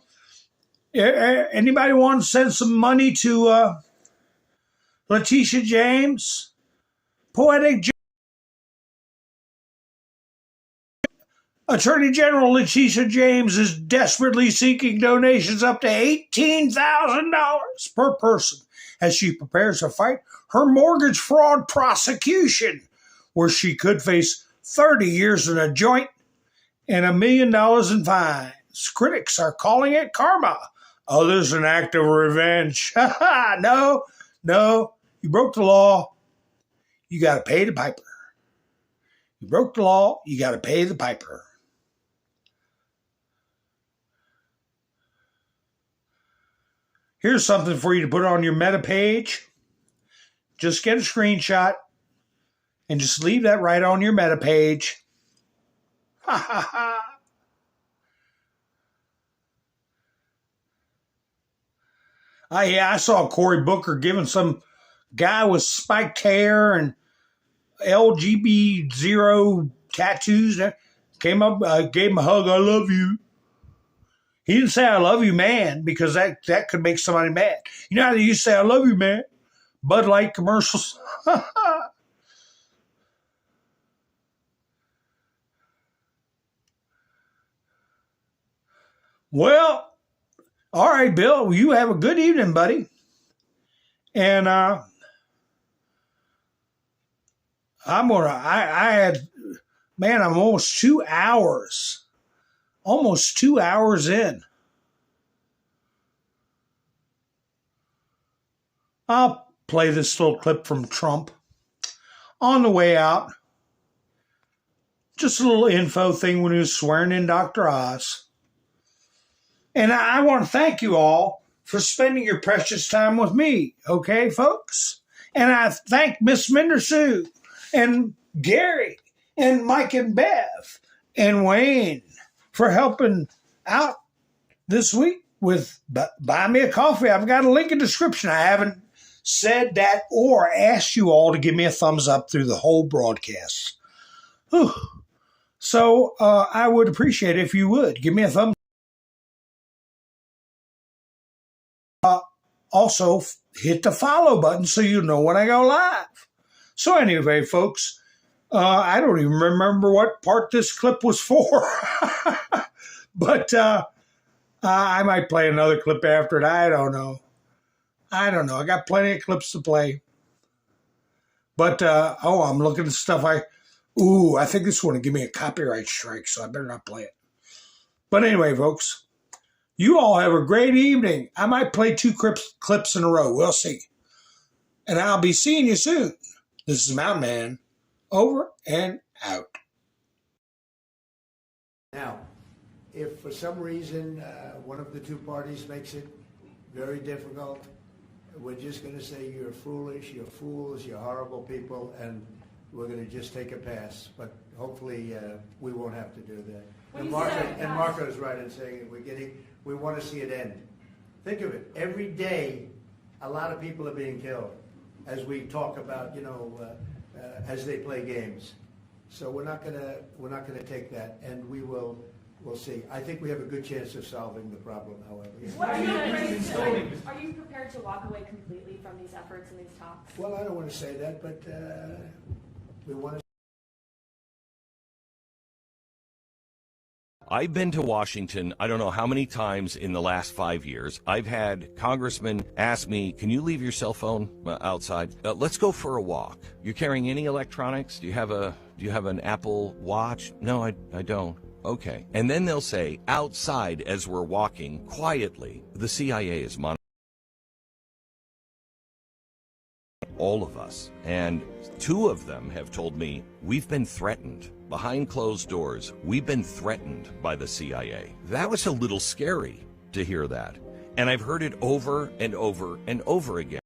Anybody want to send some money to Letitia James? Poetic Attorney General Letitia James is desperately seeking donations up to $18,000 per person as she prepares to fight her mortgage fraud prosecution, where she could face 30 years in a joint and $1 million in fines. Critics are calling it karma. Others an act of revenge. No, you broke the law. You got to pay the piper. You broke the law. You got to pay the piper. Here's something for you to put on your meta page. Just get a screenshot and just leave that right on your meta page. Ha ha ha. Yeah, I saw Cory Booker giving some guy with spiked hair and LGB0 tattoos. Came up, gave him a hug. I love you. He didn't say, I love you, man, because that could make somebody mad. You know how they used to say, I love you, man? Bud Light commercials. Well, all right, Bill, you have a good evening, buddy. And I had, man, I'm almost 2 hours in. I'll play this little clip from Trump on the way out. Just a little info thing when he was swearing in Dr. Oz. And I want to thank you all for spending your precious time with me, okay, folks? And I thank Miss Mindersue and Gary and Mike and Bev and Wayne for helping out this week with Buy Me a Coffee. I've got a link in the description. I haven't said that or asked you all to give me a thumbs up through the whole broadcast. Whew. So I would appreciate it if you would give me a thumbs up. Also, hit the follow button so you know when I go live. So anyway, folks, I don't even remember what part this clip was for. But I might play another clip after it. I don't know. I got plenty of clips to play. But, I'm looking at stuff I think this one will give me a copyright strike, so I better not play it. But anyway, folks. You all have a great evening. I might play 2 clips in a row. We'll see. And I'll be seeing you soon. This is Mountain Man. Over and out. Now, if for some reason one of the two parties makes it very difficult, we're just going to say you're foolish, you're fools, you're horrible people, and we're going to just take a pass. But hopefully we won't have to do that. And Marco's right in saying we want to see it end. Think of it. Every day, a lot of people are being killed as we talk about, as they play games. So we're not gonna take that, and we'll see. I think we have a good chance of solving the problem, however. Are you prepared to walk away completely from these efforts and these talks? Well, I don't want to say that, but we want to. I've been to Washington, I don't know how many times in the last 5 years. I've had congressmen ask me, can you leave your cell phone outside? Let's go for a walk. You're carrying any electronics? Do you have an Apple Watch? No, I don't. Okay. And then they'll say, outside as we're walking, quietly, the CIA is monitoring all of us. And 2 of them have told me, we've been threatened. Behind closed doors, we've been threatened by the CIA. That was a little scary to hear that. And I've heard it over and over and over again.